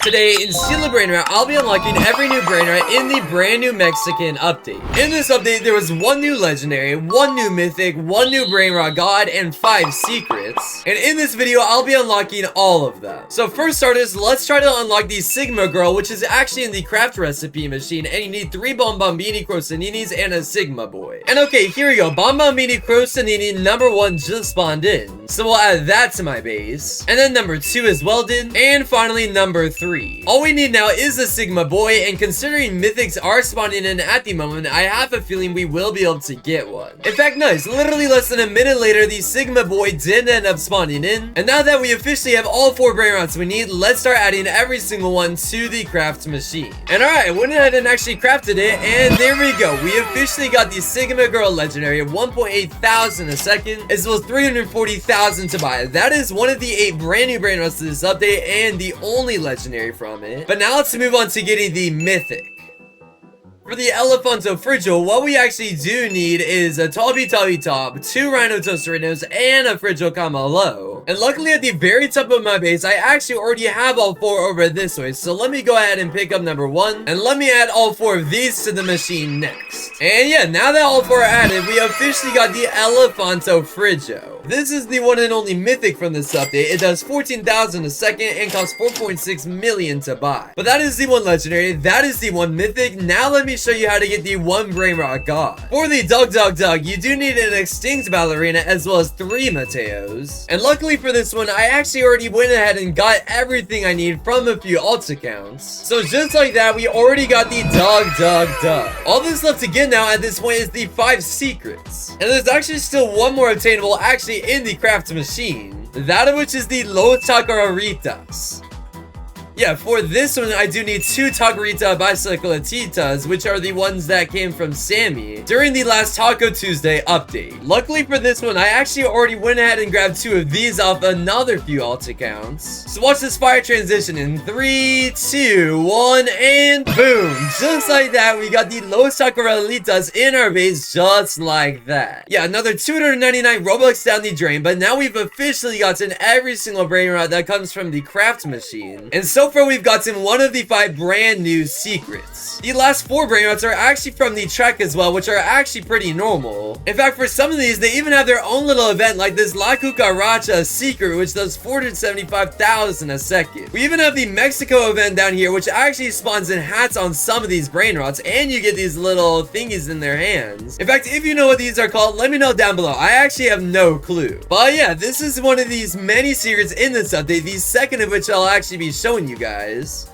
Today, in Steal a Brainrot, I'll be unlocking every new Brainrot in the brand new Mexican update. In this update, there was one new legendary, one new mythic, one new Brainrot god, and 5 secrets. And in this video, I'll be unlocking all of them. So first starters, let's try to unlock the Sigma Girl, which is actually in the craft recipe machine, and you need 3 Bombini Crostaninis and a Sigma Boy. And okay, here we go. Bombini Crostanini number 1 just spawned in. So we'll add that to my base. And then number 2 is welded. And finally, number 3. All we need now is a Sigma Boy, and considering mythics are spawning in at the moment, I have a feeling we will be able to get one. In fact, nice, literally less than a minute later, the Sigma Boy did end up spawning in. And now that we officially have all 4 Brainrots we need, let's start adding every single one to the craft machine. And alright, I went ahead and actually crafted it, and there we go. We officially got the Sigma Girl legendary at 1.8 thousand a second, as well as 340,000 to buy. That is one of the 8 brand new Brainrots to this update, and the only legendary from it. But now let's move on to getting the mythic. For the Elefanto frigo, what we actually do need is a Tabi top, 2 Rhino Tosterinos, and a frigo Camalo. And luckily at the very top of my base, I actually already have all 4 over this way. So let me go ahead and pick up number 1. And let me add all 4 of these to the machine next. And yeah, now that all 4 are added, we officially got the Elefanto frigo. This is the one and only mythic from this update. It does 14,000 a second and costs 4.6 million to buy. But that is the one legendary, that is the one mythic. Now let me show you how to get the one Brainrot god. For the dog, you do need an extinct ballerina as well as 3 Mateos. And luckily for this one, I actually already went ahead and got everything I need from a few alt accounts. So just like that, we already got the dog. All that's left to get now at this point is the 5 secrets. And there's actually still one more obtainable actually in the craft machine. That of which is the Los Tacoritas. Yeah, for this one, I do need 2 Tacorita Bicicletas, which are the ones that came from Sammy during the last Taco Tuesday update. Luckily for this one, I actually already went ahead and grabbed 2 of these off another few alt accounts. So watch this fire transition in 3, 2, 1, and boom! Just like that, we got the Los Tacoritas in our base, just like that. Yeah, another 299 Roblox down the drain, but now we've officially gotten every single Brainrot that comes from the craft machine. And so far, we've gotten one of the 5 brand new secrets. The last 4 Brainrots are actually from the trek as well, which are actually pretty normal. In fact, for some of these, they even have their own little event like this La Cucaracha secret, which does 475,000 a second. We even have the Mexico event down here, which actually spawns in hats on some of these Brainrots, and you get these little thingies in their hands. In fact, if you know what these are called, let me know down below. I actually have no clue. But yeah, this is one of these many secrets in this update, the second of which I'll actually be showing you guys.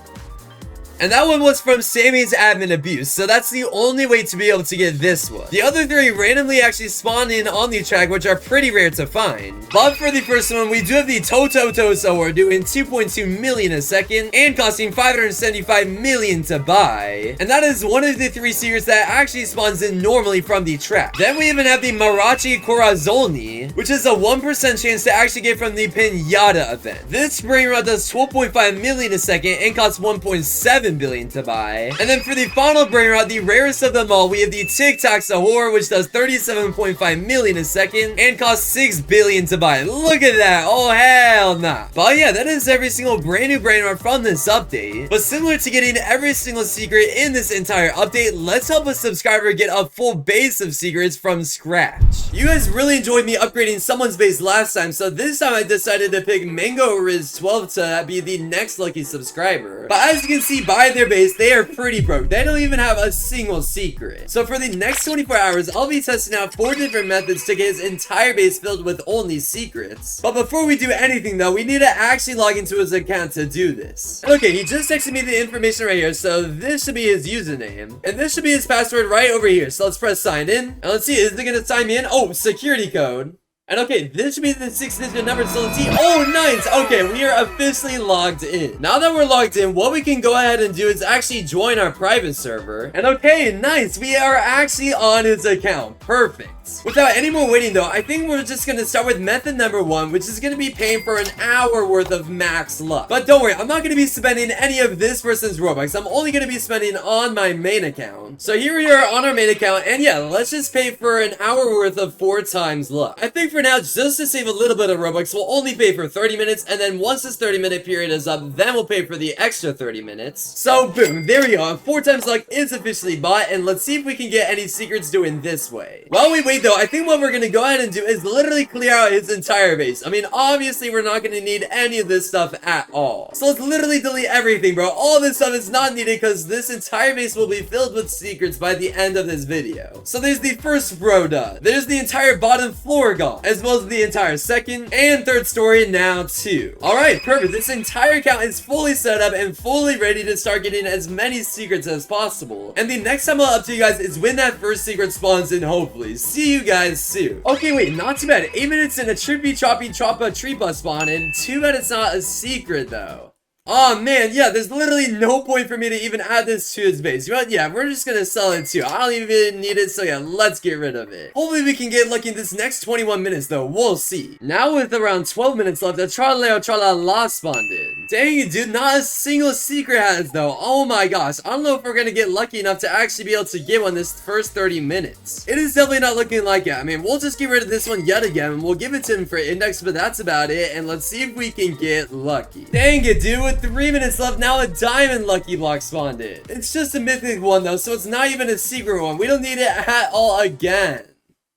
And that one was from Sammy's admin abuse, so that's the only way to be able to get this one. The other 3 randomly actually spawn in on the track, which are pretty rare to find. But for the first one, we do have the sahur doing 2.2 million a second and costing 575 million to buy. And that is one of the 3 secrets that actually spawns in normally from the track. Then we even have the Mariachi Corazoni, which is a 1% chance to actually get from the Pinata event. This Brainrot does 12.5 million a second and costs 1.7 billion to buy. And then for the final Brainrot, the rarest of them all, we have the sahur, which does 37.5 million a second and costs 6 billion to buy. Look at that. Oh, hell nah. But yeah, that is every single brand new Brainrot from this update. But similar to getting every single secret in this entire update, let's help a subscriber get a full base of secrets from scratch. You guys really enjoyed me upgrading someone's base last time, so this time I decided to pick Mango Riz 12 to be the next lucky subscriber. But as you can see by their base, they are pretty broke. They don't even have a single secret. So for the next 24 hours, I'll be testing out 4 different methods to get his entire base filled with only secrets. But before we do anything though, we need to actually log into his account to do this. Okay, he just texted me the information right here, so this should be his username. And this should be his password right over here. So let's press sign in. And let's see, is it gonna sign me in? Oh, security code. And okay, this should be the 6-digit number, so let's see. Oh, nice! Okay, we are officially logged in. Now that we're logged in, what we can go ahead and do is actually join our private server. And okay, nice! We are actually on his account. Perfect. Without any more waiting though, I think we're just gonna start with method number 1, which is gonna be paying for an hour worth of max luck. But don't worry, I'm not gonna be spending any of this person's Robux. I'm only gonna be spending on my main account. So here we are on our main account, and yeah, let's just pay for an hour worth of 4 times luck. I think for now, just to save a little bit of Robux, we'll only pay for 30 minutes, and then once this 30-minute period is up, then we'll pay for the extra 30 minutes. So boom, there we go. 4 times luck is officially bought, and let's see if we can get any secrets doing this way. While we wait though, I think what we're gonna go ahead and do is literally clear out his entire base. I mean, obviously we're not gonna need any of this stuff at all. So let's literally delete everything, bro. All this stuff is not needed because this entire base will be filled with secrets by the end of this video. So there's the first row done. There's the entire bottom floor gone, as well as the entire second and third story now too. Alright, perfect. This entire account is fully set up and fully ready to start getting as many secrets as possible. And the next time I'll update you guys is when that first secret spawns in, hopefully. See you guys soon. Okay, wait, not too bad. 8 minutes in, a trippy choppy choppa tree bus spawn in. Too bad it's not a secret though. Oh man, yeah, there's literally no point for me to even add this to his base. You know what? Yeah, we're just gonna sell it too. I don't even need it, so yeah, let's get rid of it. Hopefully we can get lucky in this next 21 minutes though, we'll see. Now with around 12 minutes left, a Traleo Tralala spawned in. Dang it, dude, not a single secret has though. Oh my gosh, I don't know if we're gonna get lucky enough to actually be able to get one this first 30 minutes. It is definitely not looking like it. I mean, we'll just get rid of this one yet again, and we'll give it to him for index, but that's about it, and let's see if we can get lucky. Dang it, dude, with 3 minutes left, now a diamond lucky block spawned in. It's just a mythic one though, so it's not even a secret one. We don't need it at all again.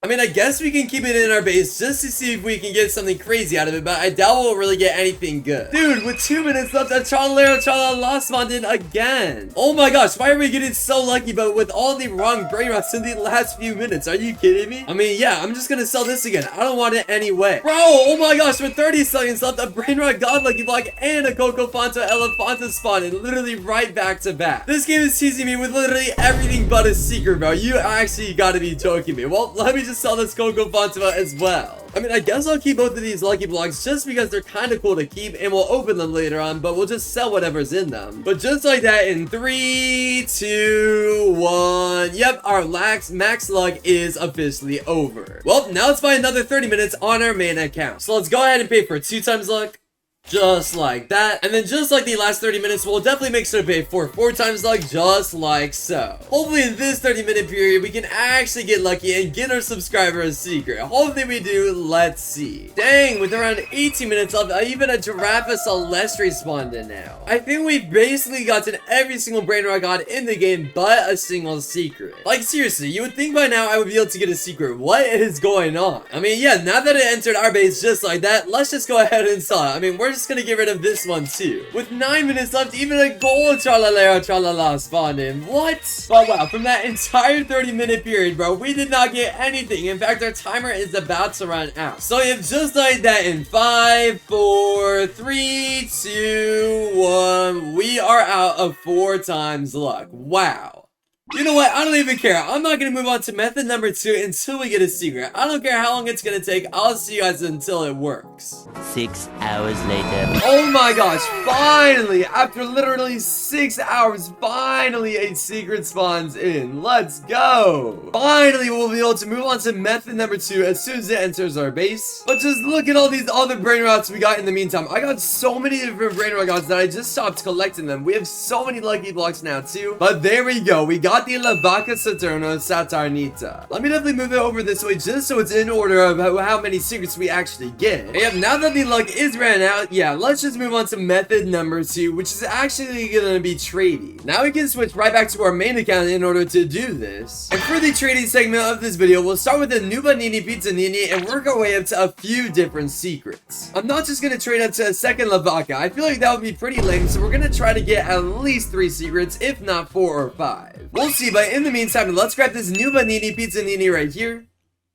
I mean, I guess we can keep it in our base just to see if we can get something crazy out of it, but I doubt we'll really get anything good. Dude, with 2 minutes left, a Tralero Tralala spawned in again. Oh my gosh, why are we getting so lucky, but with all the wrong Brainrots in the last few minutes? Are you kidding me? I mean, yeah, I'm just gonna sell this again. I don't want it anyway. Bro, oh my gosh, with 30 seconds left, a Brainrot God Lucky Block and a Cocofanto Elefanto spawned in, literally right back to back. This game is teasing me with literally everything but a secret, bro. You actually gotta be joking me. Well, let me just sell this Cocofanto as well. I mean, I guess I'll keep both of these lucky blocks just because they're kind of cool to keep, and we'll open them later on, but we'll just sell whatever's in them. But just like that, in 3, 2, 1, yep, our max luck is officially over. Well, now let's buy another 30 minutes on our main account. So let's go ahead and pay for 2 times luck. Just like that. And then just like the last 30 minutes, we'll definitely make sure to pay for 4 times luck, just like so. Hopefully in this 30-minute period, we can actually get lucky and get our subscriber a secret. Hopefully we do. Let's see. Dang, with around 18 minutes left, even a Giraffe Celestre spawned in now. I think we've basically gotten every single Brainrot God in the game but a single secret. Like seriously, you would think by now I would be able to get a secret. What is going on? I mean, yeah, now that it entered our base just like that, let's just go ahead and sell it. I mean, we're just gonna get rid of this one too. With 9 minutes left, even a gold Tralalero Tralala spawned in. What? But wow, from that entire 30-minute period, bro, we did not get anything. In fact, our timer is about to run out. So if just like that, in 5, 4, 3, 2, 1, we are out of 4 times luck. Wow. You know what? I don't even care. I'm not going to move on to method number 2 until we get a secret. I don't care how long it's going to take. I'll see you guys until it works. 6 hours later. Oh my gosh. Finally, after literally 6 hours, finally a secret spawns in. Let's go. Finally, we'll be able to move on to method number 2 as soon as it enters our base. But just look at all these other Brainrots we got in the meantime. I got so many different Brainrot gods that I just stopped collecting them. We have so many lucky blocks now too. But there we go. We got the La Vaca Saturno Saturnita. Let me definitely move it over this way just so it's in order of how many secrets we actually get. And yep, now that the luck is ran out, yeah, let's just move on to method number 2, which is actually gonna be trading. Now we can switch right back to our main account in order to do this. And for the trading segment of this video, we'll start with the Nuba Nini Pizza Nini and work our way up to a few different secrets. I'm not just gonna trade up to a second La Vaca. I feel like that would be pretty lame, so we're gonna try to get at least 3 secrets, if not 4 or 5. We'll see, but in the meantime, let's grab this Nuba Nini Pizza Nini right here.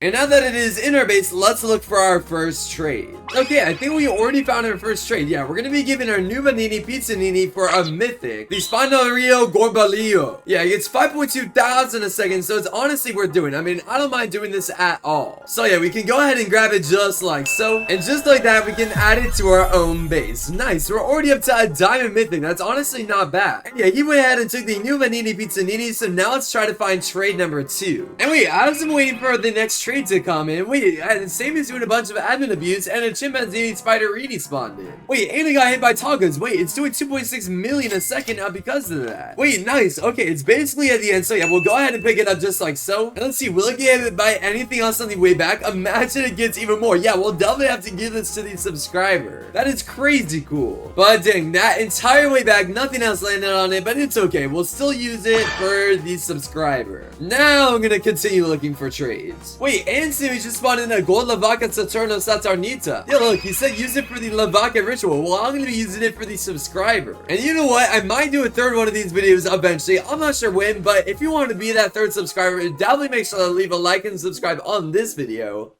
And now that it is in our base, let's look for our first trade. Okay, I think we already found our first trade. Yeah, we're gonna be giving our Nuba Nini Pizza Nini for a mythic, the Spanario Gorbalillo. Yeah, it's 5.2 thousand a second, so it's honestly worth doing. I mean, I don't mind doing this at all. So yeah, we can go ahead and grab it just like so. And just like that, we can add it to our own base. Nice, we're already up to a diamond mythic. That's honestly not bad. And yeah, he went ahead and took the Nuba Nini Pizza Nini, so now let's try to find trade number 2. And wait, as I'm waiting for the next trade trade to come in. Wait, and Sam is doing a bunch of admin abuse, and a chimpanzee spiderini spawned in. Wait, and it got hit by tacos. Wait, it's doing 2.6 million a second now because of that. Wait, nice. Okay, it's basically at the end. So yeah, we'll go ahead and pick it up just like so. And let's see, will it get hit by anything else on the way back? Imagine it gets even more. Yeah, we'll definitely have to give this to the subscriber. That is crazy cool. But dang, that entire way back, nothing else landed on it, but it's okay. We'll still use it for the subscriber. Now I'm gonna continue looking for trades. Wait, and Sammy just spawned in a gold Lavaca Saturno Saturnita. Yeah, look, he said use it for the Lavaca ritual. Well, I'm gonna be using it for the subscriber. And you know what? I might do a third one of these videos eventually. I'm not sure when, but if you want to be that third subscriber, definitely make sure to leave a like and subscribe on this video.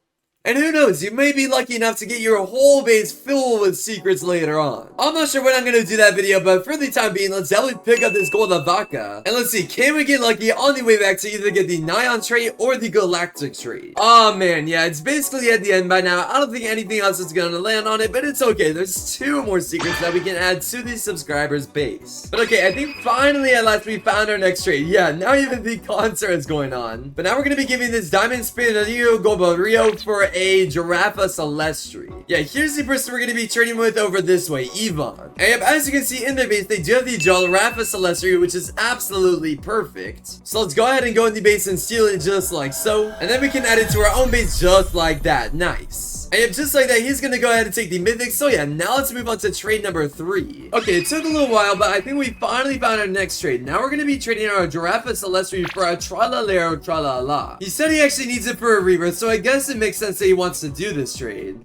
And who knows, you may be lucky enough to get your whole base filled with secrets later on. I'm not sure when I'm going to do that video, but for the time being, let's definitely pick up this gold Lavaca. And let's see, can we get lucky on the way back to either get the Nyan trait or the Galactic trait? Oh man, yeah, it's basically at the end by now. I don't think anything else is going to land on it, but it's okay. There's 2 more secrets that we can add to the subscribers base. But okay, I think finally at last we found our next trait. Yeah, now even the concert is going on. But now we're going to be giving this Diamond Spinarino Gobario for a Giraffa Celestri. Yeah, here's the person we're going to be trading with over this way, Yvonne. And yep, as you can see in their base, they do have the Giraffa Celestri, which is absolutely perfect. So let's go ahead and go in the base and steal it just like so. And then we can add it to our own base just like that. Nice. And yep, just like that, he's gonna go ahead and take the mythic. So yeah, now let's move on to trade number 3. Okay, it took a little while, but I think we finally found our next trade. Now we're gonna be trading our Giraffa Celestri for a Tralalero Tralala. He said he actually needs it for a rebirth, so I guess it makes sense that he wants to do this trade.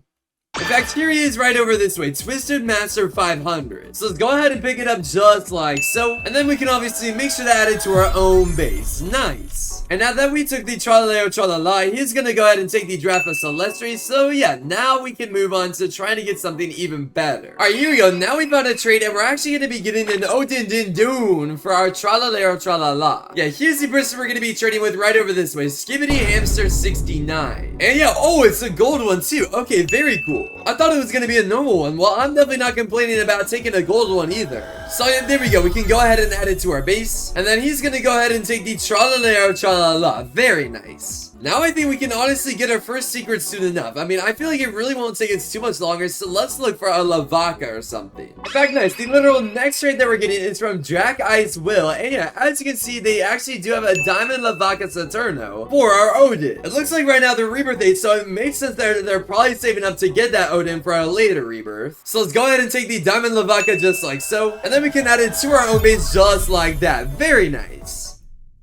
In fact, here he is right over this way, Twisted Master 500. So let's go ahead and pick it up just like so. And then we can obviously make sure to add it to our own base. Nice. And now that we took the Tralalero Tralala, he's gonna go ahead and take the Giraffa Celestri. So yeah, now we can move on to trying to get something even better. Alright, here we go. Now we found a trade, and we're actually gonna be getting an Odin Din Dune for our Tralalero Tralala. Yeah, here's the person we're gonna be trading with right over this way, Skibbity Hamster 69. And yeah, oh, it's a gold one too. Okay, very cool. I thought it was going to be a normal one. Well, I'm definitely not complaining about taking a gold one either. So yeah, there we go. We can go ahead and add it to our base. And then he's going to go ahead and take the Tralalero Tralala. Very nice. Now I think we can honestly get our first secret soon enough. I mean, I feel like it really won't take us too much longer, so let's look for a Lavaca or something. In fact, nice. The literal next trade that we're getting is from Jack Ice Will. And yeah, as you can see, they actually do have a Diamond Lavaca Saturno for our Odin. It looks like right now they're rebirth dates, so it makes sense that they're probably saving up to get that Odin for a later rebirth. So let's go ahead and take the Diamond Lavaca just like so. And then we can add it to our own base just like that. Very nice.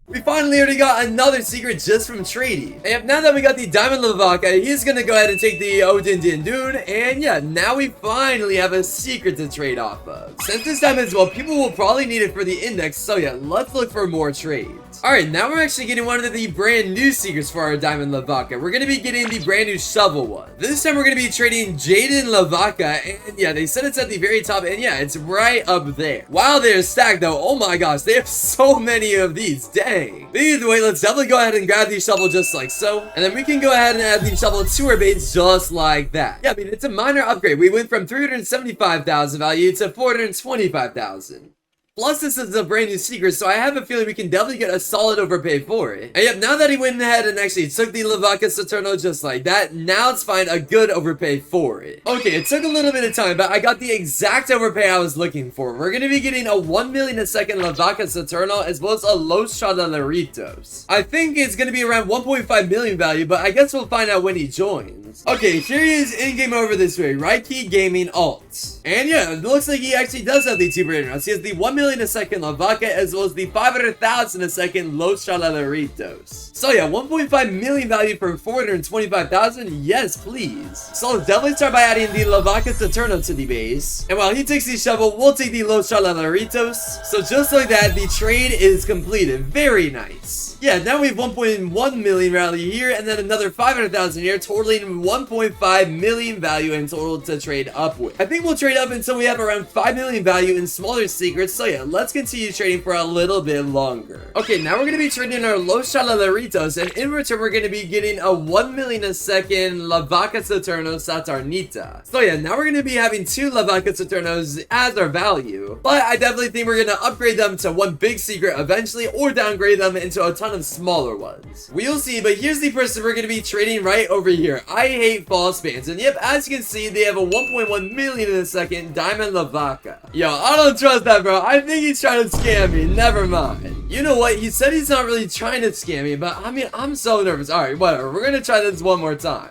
We finally already got another secret just from trading. And now that we got the Diamond Lavaca, he's gonna go ahead and take the Odin Din Dune. And yeah, now we finally have a secret to trade off of. Since this time as well, people will probably need it for the index. So yeah, let's look for more trades. Alright, now we're actually getting one of the brand new secrets for our Diamond Lavaca. We're gonna be getting the brand new shovel one. This time we're gonna be trading Jaden Lavaca. And yeah, they said it's at the very top. And yeah, it's right up there. While they're stacked though, oh my gosh, they have so many of these. Dang. But either way, let's definitely go ahead and grab the shovel just like so. And then we can go ahead and add the shovel to our base just like that. Yeah, I mean, it's a minor upgrade. We went from 375,000 value to 425,000. Plus, this is a brand new secret, so I have a feeling we can definitely get a solid overpay for it. And yep, now that he went ahead and actually took the Lavaca Saturno just like that, now let's find a good overpay for it. Okay, it took a little bit of time, but I got the exact overpay I was looking for. We're going to be getting a 1 million a second Lavaca Saturno, as well as a Los Tacoritas. I think it's going to be around 1.5 million value, but I guess we'll find out when he joins. Okay, here he is in-game over this way, Right Key Gaming Alt. And yeah, it looks like he actually does have the 2 Brainrots. He has the 1 million a second Lavaca, as well as the 500,000 a second Los Tacoritas. So yeah, 1.5 million value for 425,000. Yes, please. So let's definitely start by adding the Lavaca Saturno to the base. And while he takes the shovel, we'll take the Los Tacoritas. So just like that, the trade is completed. Very nice. Yeah, now we have 1.1 million value here, and then another 500,000 here, totaling 1.5 million value in total to trade up with. I think we'll trade up until we have around 5 million value in smaller secrets. So yeah, let's continue trading for a little bit longer. Okay, now we're going to be trading our Los Tacoritas, and in return we're going to be getting a 1 million a second La Vaca Saturno Saturnita. So yeah, now we're going to be having 2 La Vaca Saturnos as our value, but I definitely think we're going to upgrade them to one big secret eventually, or downgrade them into a ton of smaller ones. We'll see, but here's the person we're going to be trading right over here. I hate false spans, and yep, as you can see, they have a 1.1 million in a second Diamond La Vaca. Yo, I don't trust that, bro. I think he's trying to scam me. Never mind. You know what? He said he's not really trying to scam me, but I mean, I'm so nervous. Alright, whatever. We're going to try this one more time.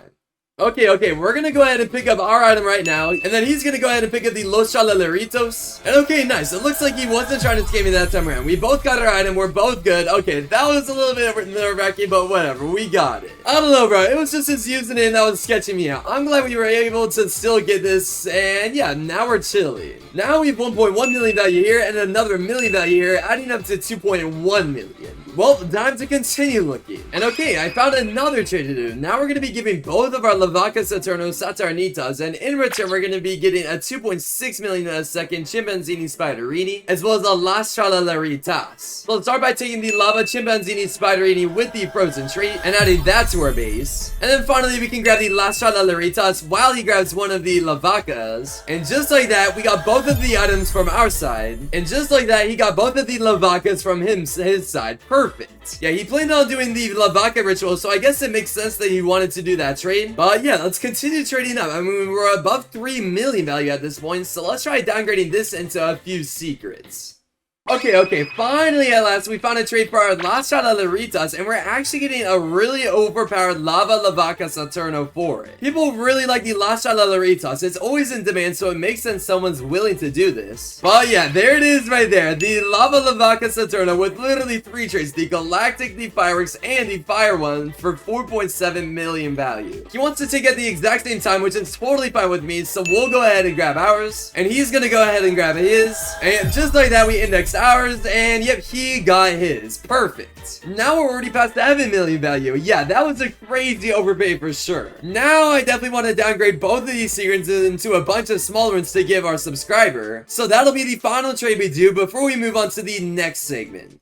Okay, we're gonna go ahead and pick up our item right now, and then he's gonna go ahead and pick up the Los Tacoritas. And okay, nice. It looks like he wasn't trying to scam me that time around. We both got our item. We're both good. Okay, that was a little bit nerve-wracking, but whatever. We got it. I don't know, bro. It was just his username that was sketching me out. I'm glad we were able to still get this, and yeah, now we're chilling. Now we have 1.1 million value here, and another million value here, adding up to 2.1 million. Well, time to continue looking. And okay, I found another trade to do. Now we're going to be giving both of our La Vaca Saturno Saturnitas, and in return we're going to be getting a 2.6 million a second Chimpanzini Spiderini, as well as a Las Tacoritas. So let's start by taking the Lava Chimpanzini Spiderini with the frozen trait, and adding that to our base. And then finally we can grab the Las Tacoritas while he grabs one of the La Vacas. And just like that, we got both of the items from our side. And just like that, he got both of the La Vacas from his side. Perfect. Yeah, he planned on doing the La Vaca ritual, so I guess it makes sense that he wanted to do that trade. But yeah, let's continue trading up. I mean, we're above 3 million value at this point, so let's try downgrading this into a few secrets. Okay, finally at last we found a trade for our Las Tacoritas, and we're actually getting a really overpowered Lava La Vaca Saturno for it. People really like the Las Tacoritas. It's always in demand, so it makes sense someone's willing to do this. But yeah, there it is right there. The Lava La Vaca Saturno with literally 3 trades. The Galactic, the Fireworks, and the Fire one for 4.7 million value. He wants to take at the exact same time, which is totally fine with me, so we'll go ahead and grab ours. And he's gonna go ahead and grab his. And just like that, we indexed ours, and yep, he got his. Perfect. Now we're already past 7 million value. Yeah, that was a crazy overpay for sure. Now I definitely want to downgrade both of these secrets into a bunch of smaller ones to give our subscriber. So that'll be the final trade we do before we move on to the next segment.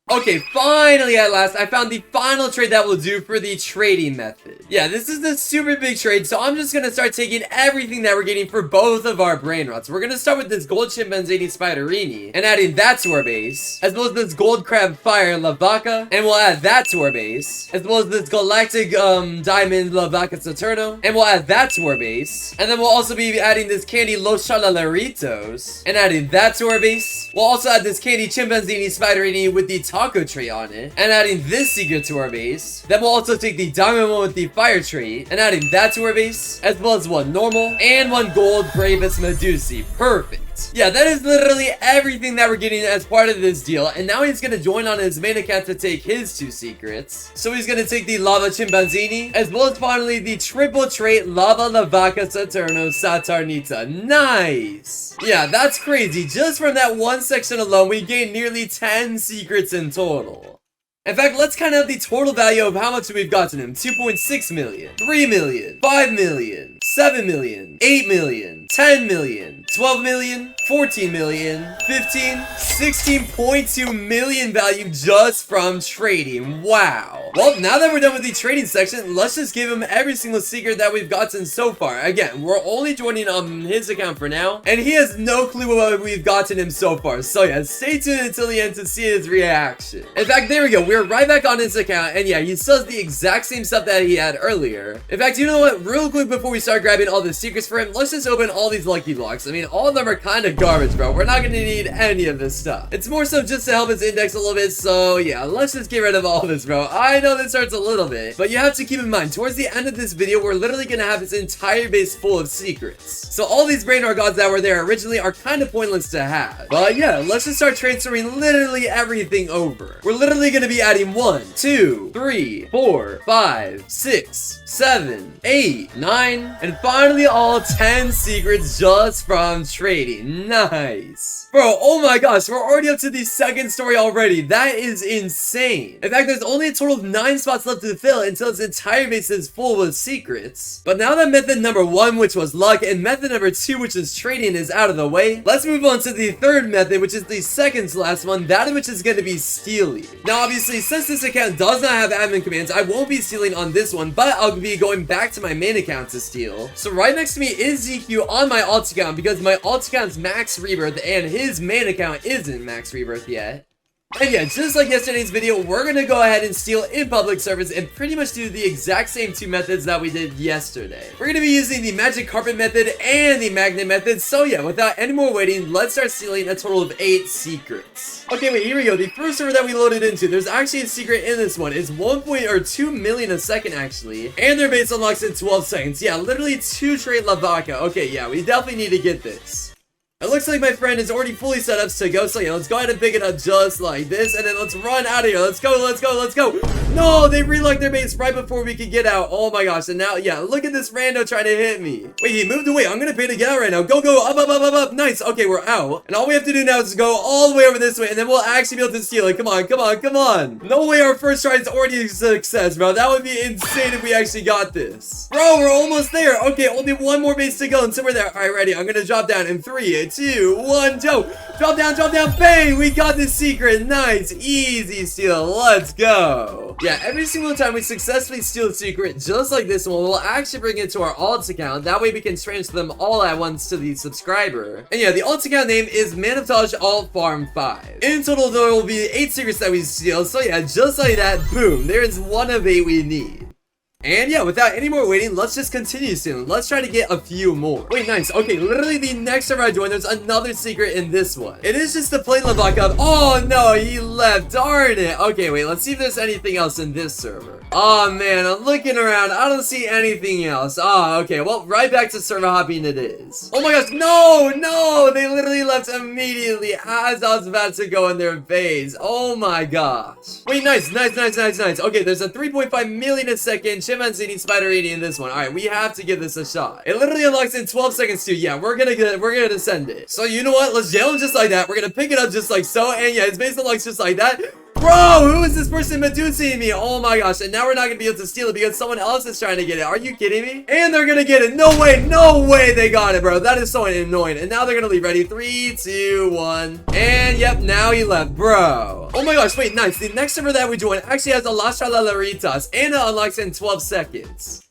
Okay, finally at last, I found the final trade that will do for the trading method. Yeah, this is the super big trade, so I'm just gonna start taking everything that we're getting for both of our Brainrots. We're gonna start with this Gold Chimpanzini Spiderini, and adding that to our base, as well as this Gold Crab Fire La Vaca, and we'll add that to our base, as well as this Galactic Diamond La Vaca Saturno, and we'll add that to our base, and then we'll also be adding this Candy Los Tacoritas, and adding that to our base. We'll also add this Candy Chimpanzini Spiderini with the taco trait on it, and adding this secret to our base. Then we'll also take the diamond one with the fire trait, and adding that to our base, as well as one normal, and one gold Bravest Medusi. Perfect. Yeah, that is literally everything that we're getting as part of this deal, and now he's gonna join on his main account to take his 2 secrets. So he's gonna take the Lava Chimpanzini, as well as finally the triple trait Lava La Vaca Saturno Saturnita. Nice! Yeah, that's crazy. Just from that one section alone, we gained nearly 10 secrets in total. In fact, let's count out the total value of how much we've gotten him. 2.6 million, 3 million, 5 million, 7 million, 8 million, 10 million, 12 million, 14 million, 15, 16.2 million value just from trading. Wow. Well, now that we're done with the trading section, let's just give him every single secret that we've gotten so far. Again, we're only joining on his account for now, and he has no clue what we've gotten him so far. So yeah, stay tuned until the end to see his reaction. In fact, there we go. We're right back on his account, and yeah, he still has the exact same stuff that he had earlier. In fact, you know what? Real quick before we start grabbing all the secrets for him, let's just open all these lucky blocks. I mean, all of them are kind of garbage, bro. We're not gonna need any of this stuff. It's more so just to help his index a little bit, so yeah, let's just get rid of all this, bro. I know this hurts a little bit, but you have to keep in mind, towards the end of this video, we're literally gonna have his entire base full of secrets. So all these Brainrot gods that were there originally are kind of pointless to have. But yeah, let's just start transferring literally everything over. We're literally gonna be adding 1, 2, 3, 4, 5, 6, 7, 8, 9, and finally all 10 secrets just from trading. Nice. Bro, oh my gosh, we're already up to the second story already. That is insane. In fact, there's only a total of 9 spots left to fill until its entire base is full with secrets. But now that method number 1, which was luck, and method number 2, which is trading, is out of the way, let's move on to the third method, which is the second to last one, that of which is going to be stealing. Now, obviously, since this account does not have admin commands, I won't be stealing on this one, but I'll be going back to my main account to steal. So right next to me is ZQ on my alt account, because my alt account's max rebirth, and his main account isn't max rebirth yet. And yeah, just like yesterday's video, we're gonna go ahead and steal in public servers and pretty much do the exact same 2 methods that we did yesterday. We're gonna be using the magic carpet method and the magnet method. So yeah, without any more waiting, let's start stealing a total of 8 secrets. Okay, wait, here we go. The first server that we loaded into, there's actually a secret in this one. It's 2 million a second actually, and their base unlocks in 12 seconds. Yeah, literally 2 trade Lavaca. Okay, yeah, we definitely need to get this. It looks like my friend is already fully set up to go, so yeah, let's go ahead and pick it up just like this, and then let's run out of here. Let's go, let's go, let's go. No, they relocked their base right before we could get out. Oh my gosh, and now, yeah, look at this rando trying to hit me. Wait, he moved away. I'm gonna pay to get out right now. Go, go, up, up, up, up, up. Nice. Okay, we're out. And all we have to do now is go all the way over this way, and then we'll actually be able to steal it. Come on, come on, come on. No way our first try is already a success, bro. That would be insane if we actually got this. Bro, we're almost there. Okay, only 1 more base to go until we're there. All right, ready. I'm gonna drop down in 3, 2, 1. Joe, drop down, bang, we got the secret. Nice, easy steal, let's go. Yeah, every single time we successfully steal a secret just like this one, we'll actually bring it to our alt account. That way we can transfer them all at once to the subscriber. And yeah, the alt account name is Man of Taj Alt Farm 5. In total, there will be 8 secrets that we steal. So yeah, just like that, boom, there's 1 of 8 we need. And yeah, without any more waiting, let's just continue soon. Let's try to get a few more. Wait, nice. Okay, literally the next server I joined, there's another secret in this one. It is just the plain Lavaca up. Oh no, he left. Darn it. Okay, wait, let's see if there's anything else in this server. Oh man, I'm looking around. I don't see anything else. Oh, okay. Well, right back to server hopping it is. Oh my gosh, no, no. They literally left immediately as I was about to go in their base. Oh my gosh. Wait, nice, nice, nice, nice, nice. Okay, there's a 3.5 million a second chimpanzee spider-80 in this one. All right, we have to give this a shot. It literally unlocks in 12 seconds too. Yeah, we're gonna send it. So you know what? Let's jail him just like that. We're gonna pick it up just like so. And yeah, his base unlocks just like that. Bro, who is this person Medusa me? Oh my gosh, and now we're not gonna be able to steal it because someone else is trying to get it. Are you kidding me? And they're gonna get it. No way they got it, bro. That is so annoying. And now they're gonna leave. Ready? 3, 2, 1. And yep, now he left, bro. Oh my gosh, wait, nice. The next server that we join actually has a Los Tacoritas and it unlocks in 12 seconds.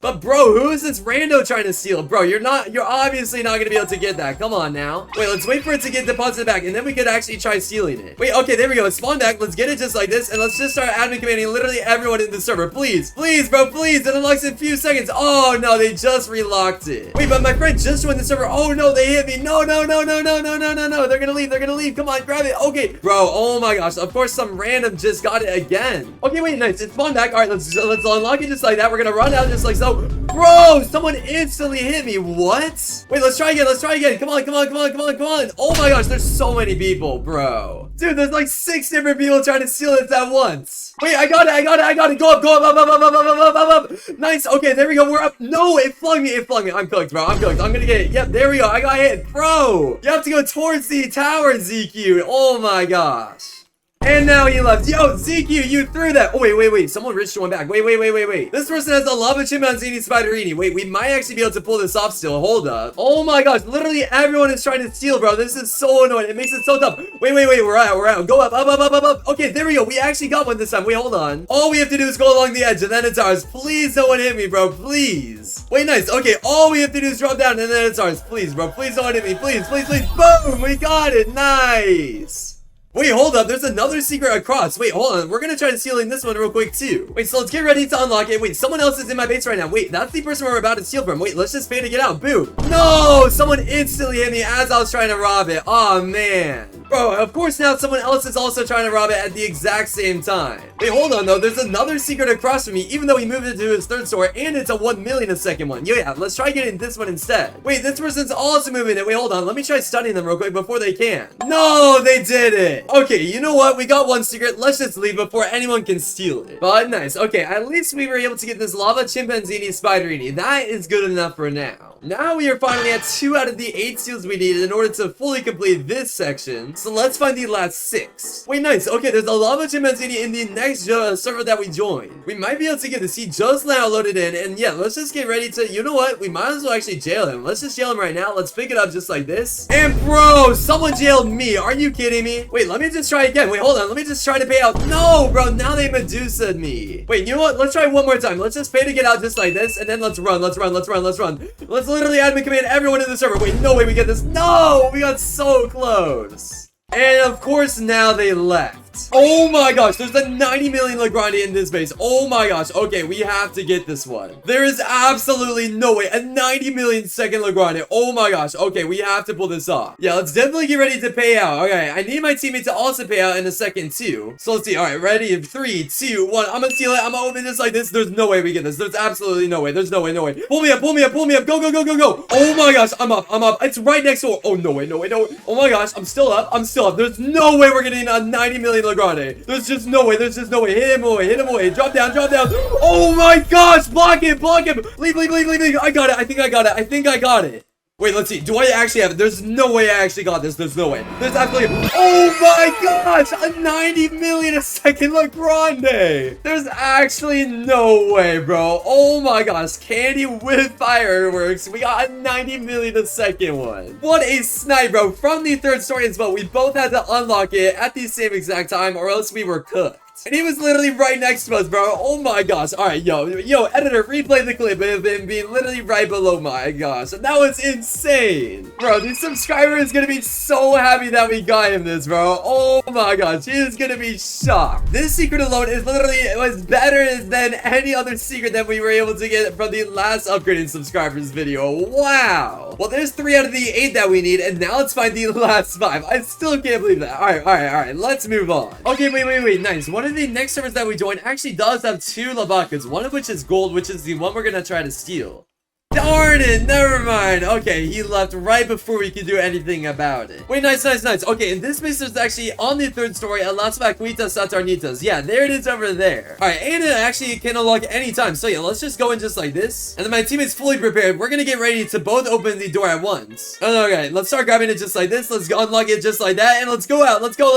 But bro, who is this rando trying to steal? Bro, you're obviously not gonna be able to get that. Come on now. Wait, let's wait for it to get deposited back and then we could actually try stealing it. Wait, okay, there we go. It's spawned back. Let's get it just like this and let's just start admin commanding literally everyone in the server. Please, please, bro, please. It unlocks in a few seconds. Oh no, they just relocked it. Wait, but my friend just joined the server. Oh no, they hit me. No, no, no, no, no, no, no, no, no. They're gonna leave. They're gonna leave. Come on, grab it. Okay, bro. Oh my gosh. Of course, some random just got it again. Okay, wait, nice. It's spawned back. All right, let's unlock it just like that. We're gonna run out just like so. Bro, someone instantly hit me. What? Wait, let's try again. Let's try again. Come on, come on, come on, come on, come on. Oh my gosh, there's so many people, bro. Dude, there's like 6 different people trying to steal it at once. Wait, I got it, I got it, I got it. Go up, go up, up, up, up, up, up, up, up, up. Nice. Okay, there we go. We're up. No, it flung me. It flung me. I'm cooked, bro. I'm cooked. I'm gonna get it. Yep, there we go. I got hit. Bro, you have to go towards the tower, ZQ. Oh my gosh. And now he left. Yo, ZQ, you threw that. Oh, wait. Someone rich one back. Wait. This person has a lava chimpanzee spiderini. Wait, we might actually be able to pull this off still. Hold up. Oh my gosh, literally everyone is trying to steal, bro. This is so annoying. It makes it so tough. Wait. We're out. Go up. Okay, there we go. We actually got one this time. Wait, hold on. All we have to do is go along the edge and then it's ours. Please, no one hit me, bro. Please. Wait, nice. Okay, all we have to do is drop down and then it's ours. Please, bro. Please don't hit me. Please. Boom. We got it. Nice. Wait, hold up. There's another secret across. Wait, hold on. We're gonna try to steal in this one real quick, too. Wait, so let's get ready to unlock it. Wait, someone else is in my base right now. Wait, that's the person we're about to steal from. Wait, let's just pay to get out. Boom. No! Someone instantly hit me as I was trying to rob it. Oh, man. Bro, of course now someone else is also trying to rob it at the exact same time. Wait, hold on, though. There's another secret across from me, even though he moved it to his third store, and it's a 1 million a second one. Yeah, let's try getting this one instead. Wait, this person's also moving it. Wait, hold on. Let me try stunning them real quick before they can. No, they did it. Okay, you know what? We got one secret. Let's just leave before anyone can steal it. But nice. Okay, at least we were able to get this lava chimpanzee spiderini. That is good enough for now. Now we are finally at 2 out of the 8 seals we need in order to fully complete this section. So let's find the last 6. Wait, nice. Okay, there's a lava chimpanzee in the next server that we join. We might be able to get this. He just now loaded in. And yeah, let's just get ready to, you know what? We might as well actually jail him. Let's just jail him right now. Let's pick it up just like this. And bro, someone jailed me. Are you kidding me? Wait, let me just try again. Wait, hold on. Let me just try to pay out. No, bro, now they Medusa'd me. Wait, you know what? Let's try one more time. Let's just pay to get out just like this. And then let's run. Let's run. Let's run. Let's run. Let's literally admin command everyone in the server. Wait, no way we get this. No, we got so close. And of course, now they left. Oh my gosh, there's a 90 million Legrande in this base. Oh my gosh. Okay, we have to get this one. There is absolutely no way. A 90 million second Legrande. Oh my gosh. Okay, we have to pull this off. Yeah, let's definitely get ready to pay out. Okay, I need my teammate to also pay out in a second too. So let's see. All right, ready? 3, 2, 1. I'm gonna steal it. I'm gonna open this like this. There's no way we get this. There's absolutely no way. There's no way. No way. Pull me up. Pull me up. Pull me up. Go, go, go, go, go. Oh my gosh. I'm up. I'm up. It's right next door. Oh, no way. No way. No way. Oh my gosh. I'm still up. I'm still up. There's no way we're getting a 90 million Legrande. There's just no way. There's just no way. Hit him away. Hit him away. Drop down. Drop down. Oh my gosh. Block him. Block him. Leave, leave, leave, leave, leave. I got it. I think I got it. I think I got it. Wait, let's see. Do I actually have it? There's no way I actually got this. There's no way. There's absolutely... Oh my gosh! A 90 million a second Legrande! There's actually no way, bro. Oh my gosh. Candy with fireworks. We got a 90 million a second one. What a snipe, bro. From the third story as well. We both had to unlock it at the same exact time or else we were cooked. And he was literally right next to us, bro. Oh my gosh. Alright, yo, editor, replay the clip of him being literally right below my gosh. That was insane. Bro, the subscriber is gonna be so happy that we got him this, bro. Oh my gosh, he is gonna be shocked. This secret alone is literally, it was better than any other secret that we were able to get from the last upgrading subscribers video. Wow. Well, there's 3 out of the 8 that we need, and now let's find the last 5. I still can't believe that. Alright, let's move on. Okay, wait, nice. One of the next servers that we joined actually does have 2 lavacas, one of which is gold, which is the one we're gonna try to steal. Darn it, never mind. Okay, he left right before we could do anything about it. Wait, nice. Okay, in this base there's actually on the 3rd story a Los Tacoritas Saturnitas. Yeah, there it is over there. Alright, and it actually can unlock anytime. So yeah, let's just go in just like this. And then my teammate's fully prepared. We're gonna get ready to both open the door at once. Okay, let's start grabbing it just like this. Let's go unlock it just like that. And let's go out. Let's go.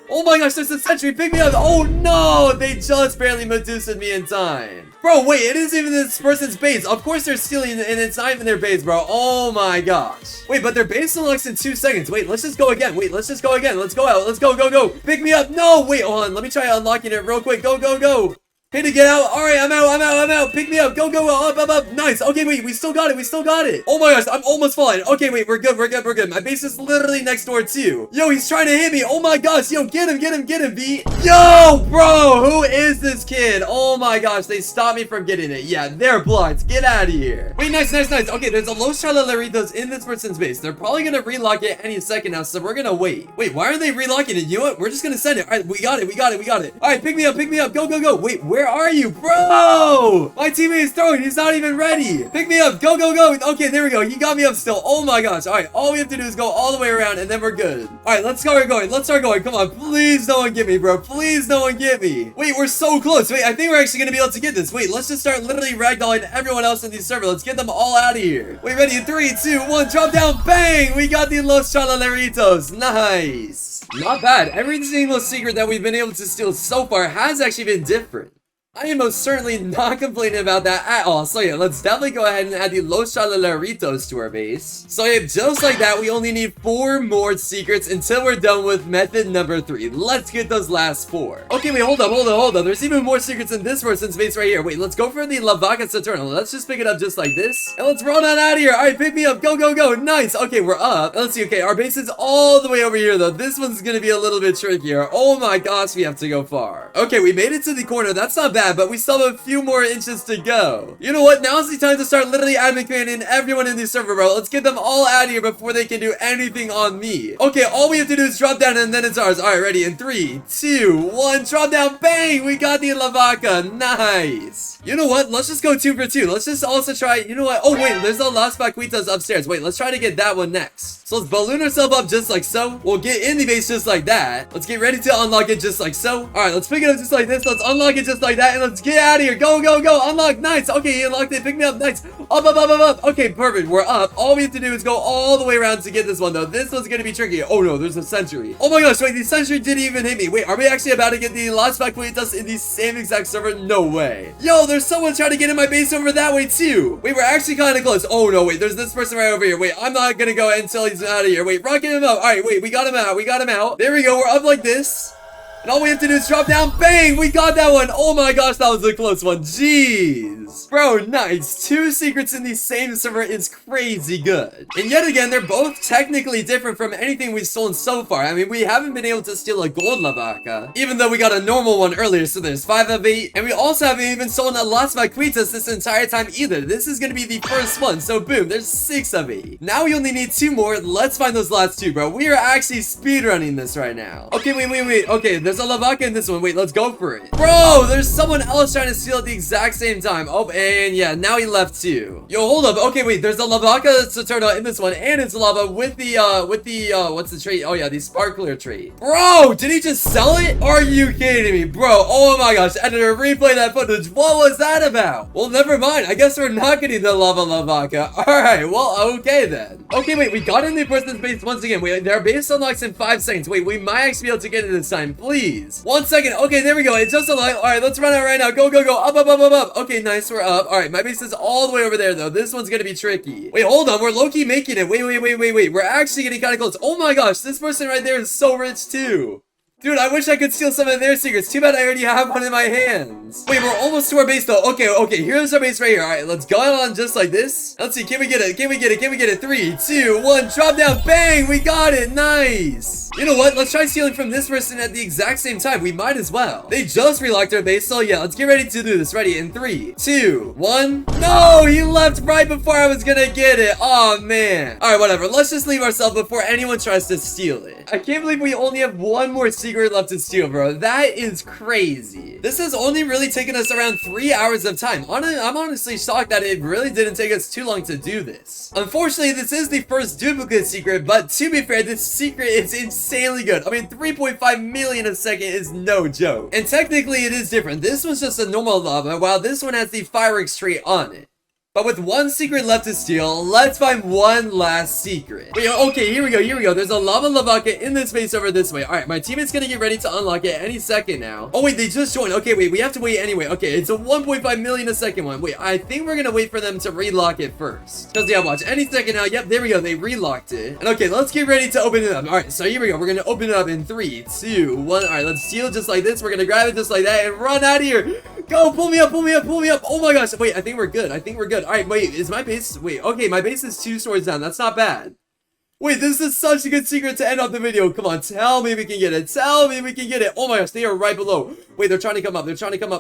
Oh my gosh, there's a sentry. Pick me up. Oh no, they just barely Medusa'd me in time. Bro, wait, it isn't even this person's base. Of course they're stealing and it's not even their base, bro. Oh my gosh. Wait, but their base unlocks in 2 seconds. Wait, let's just go again. Let's go out. Let's go. Pick me up. No, wait, hold on. Let me try unlocking it real quick. Go. Hey, to get out. All right, I'm out. Pick me up. Go. Up. Nice. Okay, wait, we still got it. Oh my gosh, I'm almost falling. Okay, wait, we're good. My base is literally next door too. Yo, he's trying to hit me. Oh my gosh, yo, get him, V. Yo, bro, who is this kid? Oh my gosh, they stopped me from getting it. Yeah, they're blocked. Get out of here. Wait, nice. Okay, there's a Los Tacoritas in this person's base. They're probably gonna relock it any second now, so we're gonna wait. Wait, why are they relocking it? You know what? We're just gonna send it. All right, we got it. All right, pick me up. Go. Wait, where are you, bro? My teammate is throwing. He's not even ready. Pick me up. Go. Okay, there we go. He got me up still. Oh my gosh. All right, all we have to do is go all the way around and then we're good. All right, let's start going. Come on. Please no one get me, bro. Please no one get me. Wait, we're so close. Wait, I think we're actually going to be able to get this. Wait, let's just start literally ragdolling everyone else in the server. Let's get them all out of here. Wait, ready? 3, 2, 1. Drop down. Bang. We got the Los Tacoritas. Nice. Not bad. Every single secret that we've been able to steal so far has actually been different. I am most certainly not complaining about that at all. So yeah, let's definitely go ahead and add the Los Tacoritas to our base. So yeah, just like that, we only need 4 more secrets until we're done with method number 3. Let's get those last 4. Okay, wait, hold up. There's even more secrets in this person's base right here. Wait, let's go for the Lavaca Saturno. Let's just pick it up just like this. And let's run on out of here. All right, pick me up. Go. Nice. Okay, we're up. Let's see. Okay, our base is all the way over here though. This one's gonna be a little bit trickier. Oh my gosh, we have to go far. Okay, we made it to the corner. That's not bad. But we still have a few more inches to go. You know what? Now's the time to start literally admin commanding everyone in the server, bro. Let's get them all out of here before they can do anything on me. Okay, all we have to do is drop down and then it's ours. All right, ready? In 3, 2, 1, drop down. Bang! We got the Lavaca. Nice. You know what? Let's just go 2 for 2. Let's just also try, you know what? Oh, wait, there's the Los Tacoritas upstairs. Wait, let's try to get that one next. So let's balloon ourselves up just like so. We'll get in the base just like that. Let's get ready to unlock it just like so. All right, let's pick it up just like this. Let's unlock it just like that. And let's get out of here. Go. Unlock. Nice. Okay, he unlocked it. Pick me up. Nice. Up, up, up, up, up. Okay, perfect. We're up. All we have to do is go all the way around to get this one, though. This one's gonna be tricky. Oh, no, there's a sentry. Oh, my gosh, wait, the sentry didn't even hit me. Wait, are we actually about to get the Los Tacoritas in the same exact server? No way. Yo, there's someone trying to get in my base over that way, too. Wait, we're actually kind of close. Oh, no, wait, there's this person right over here. Wait, I'm not gonna go until he's out of here. Wait, rocket him up. All right, wait, we got him out. We got him out. There we go. We're up like this. And all we have to do is drop down. Bang! We got that one. Oh my gosh, that was a close one. Jeez. Bro, nice. 2 secrets in the same server is crazy good. And yet again, they're both technically different from anything we've stolen so far. I mean, we haven't been able to steal a gold lavaca, even though we got a normal one earlier, so there's 5 of 8. And we also haven't even stolen a Los Tacoritas this entire time either. This is gonna be the first one, so boom, there's 6 of 8. Now we only need 2 more. Let's find those last 2, bro. We are actually speedrunning this right now. Okay, wait. Okay, there's a lavaca in this one. Wait, let's go for it. Bro, there's someone else trying to steal at the exact same time. Oh, and yeah, now he left too. Yo, hold up. Okay, wait, there's a lavaca Saturno in this one, and it's lava with the, what's the trait? Oh yeah, the sparkler trait. Bro, did he just sell it? Are you kidding me, bro? Oh my gosh, editor, replay that footage. What was that about? Well, never mind. I guess we're not getting the lava lavaca. All right, well, okay then. Okay, wait, we got in the person's base once again. Wait, their base unlocks in 5 seconds. Wait, we might actually be able to get it this time. Please. 1 second. Okay, there we go. It's just a light. All right, let's run out right now. Go, go, go. Up, up, up, up, up. Okay, nice. We're up. All right, my base is all the way over there, though. This one's gonna be tricky. Wait, hold on. We're low-key making it. Wait. We're actually getting kind of close. Oh my gosh, this person right there is so rich, too. Dude, I wish I could steal some of their secrets. Too bad I already have one in my hands. Wait, we're almost to our base, though. Okay, here's our base right here. All right, let's go on just like this. Let's see, can we get it? Can we get it? 3, 2, 1, drop down. Bang, we got it. Nice. You know what? Let's try stealing from this person at the exact same time. We might as well. They just relocked our base, so yeah, let's get ready to do this. Ready in 3, 2, 1. No, he left right before I was gonna get it. Oh, man. All right, whatever. Let's just leave ourselves before anyone tries to steal it. I can't believe we only have one more secret left to steal, bro. That is crazy. This has only really taken us around 3 hours of time. I'm honestly shocked that it really didn't take us too long to do this. Unfortunately, this is the first duplicate secret, but to be fair, this secret is insanely good. I mean, 3.5 million a second is no joke. And technically, it is different. This one's just a normal lava, while this one has the fireworks trait on it. But with one secret left to steal, let's find one last secret. Wait, okay, here we go. There's a lava lavaca in this space over this way. All right, my teammate's gonna get ready to unlock it any second now. Oh, wait, they just joined. Okay, wait, we have to wait anyway. Okay, it's a 1.5 million a second one. Wait, I think we're gonna wait for them to relock it first. Because, yeah, watch, any second now. Yep, there we go. They relocked it. And, okay, let's get ready to open it up. All right, so here we go. We're gonna open it up in 3, 2, 1. All right, let's steal just like this. We're gonna grab it just like that and run out of here. Go, pull me up. Oh, my gosh. Wait, I think we're good. All right, wait, is my base? Wait, okay, my base is 2 stories down. That's not bad. Wait, this is such a good secret to end off the video. Come on, tell me we can get it. Oh my gosh, they are right below. Wait, they're trying to come up.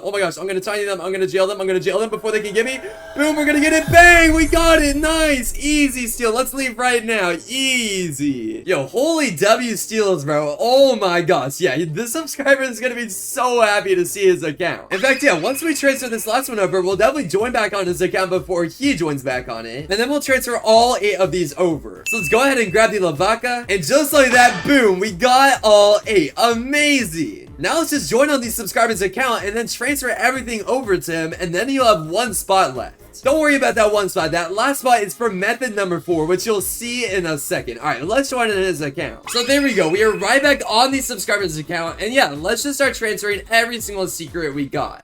Oh my gosh, I'm gonna tiny them. I'm gonna jail them before they can get me. Boom, we're gonna get it. Bang, we got it. Nice. Easy steal. Let's leave right now. Easy. Yo, holy W steals, bro. Oh my gosh. Yeah, the subscriber is gonna be so happy to see his account. In fact, yeah, once we transfer this last one over, we'll definitely join back on his account before he joins back on it. And then we'll transfer all 8 of these over. So let's go ahead and grab the lavaca, and just like that, boom, we got all 8. Amazing. Now let's just join on the subscriber's account and then transfer everything over to him, and then you'll have 1 spot left. Don't worry about that 1 spot. That last spot is for method number 4, which you'll see in a second. All right, let's join in his account. So there we go. We are right back on the subscriber's account, and yeah, let's just start transferring every single secret we got.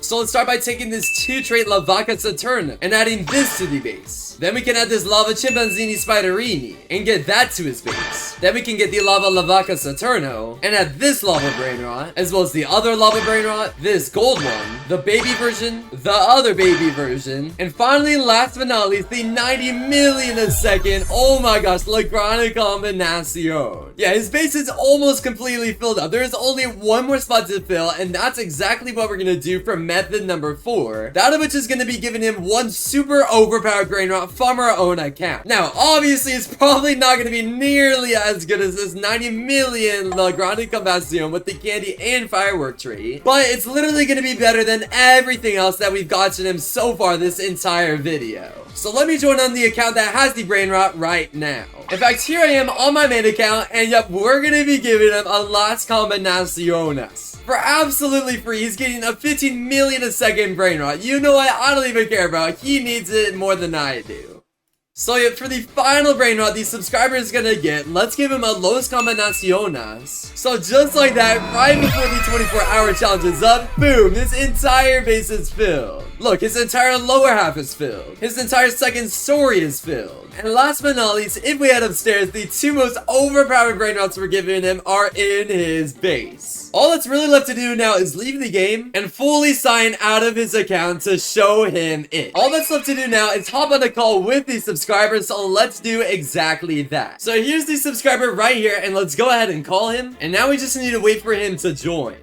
So let's start by taking this 2-trait lavaca Saturn and adding this to the base. Then we can add this lava chimpanzini spiderini and get that to his base. Then we can get the lava lavaca Saturno and add this lava brainrot, as well as the other lava brainrot, this gold one, the baby version, the other baby version, and finally, last but not least, the 90 million a second. Oh my gosh, La Grande Combinacion. Yeah, his base is almost completely filled up. There is only 1 more spot to fill, and that's exactly what we're gonna do for method number 4. That of which is gonna be giving him 1 super overpowered brainrot from our own account. Now, obviously, it's probably not gonna be nearly as good as this 90 million La Grande Combinacion with the candy and firework tree, but it's literally gonna be better than everything else that we've gotten him so far this entire video. So let me join on the account that has the brainrot right now. In fact, here I am on my main account, and yep, we're gonna be giving him a Las Combinaciones. For absolutely free, he's getting a 15 million a second Brainrot. You know what? I don't even care, bro. He needs it more than I do. So yeah, for the final Brainrot the subscriber is gonna get, let's give him a Los Combinaciones. So just like that, right before the 24-hour challenge is up, boom, this entire base is filled. Look, his entire lower half is filled. His entire second story is filled. And last but not least, if we head upstairs, the two most overpowered Brainrots we're giving him are in his base. All that's really left to do now is leave the game and fully sign out of his account to show him it. All that's left to do now is hop on a call with the subscriber, so let's do exactly that. So here's the subscriber right here, and let's go ahead and call him. And now we just need to wait for him to join.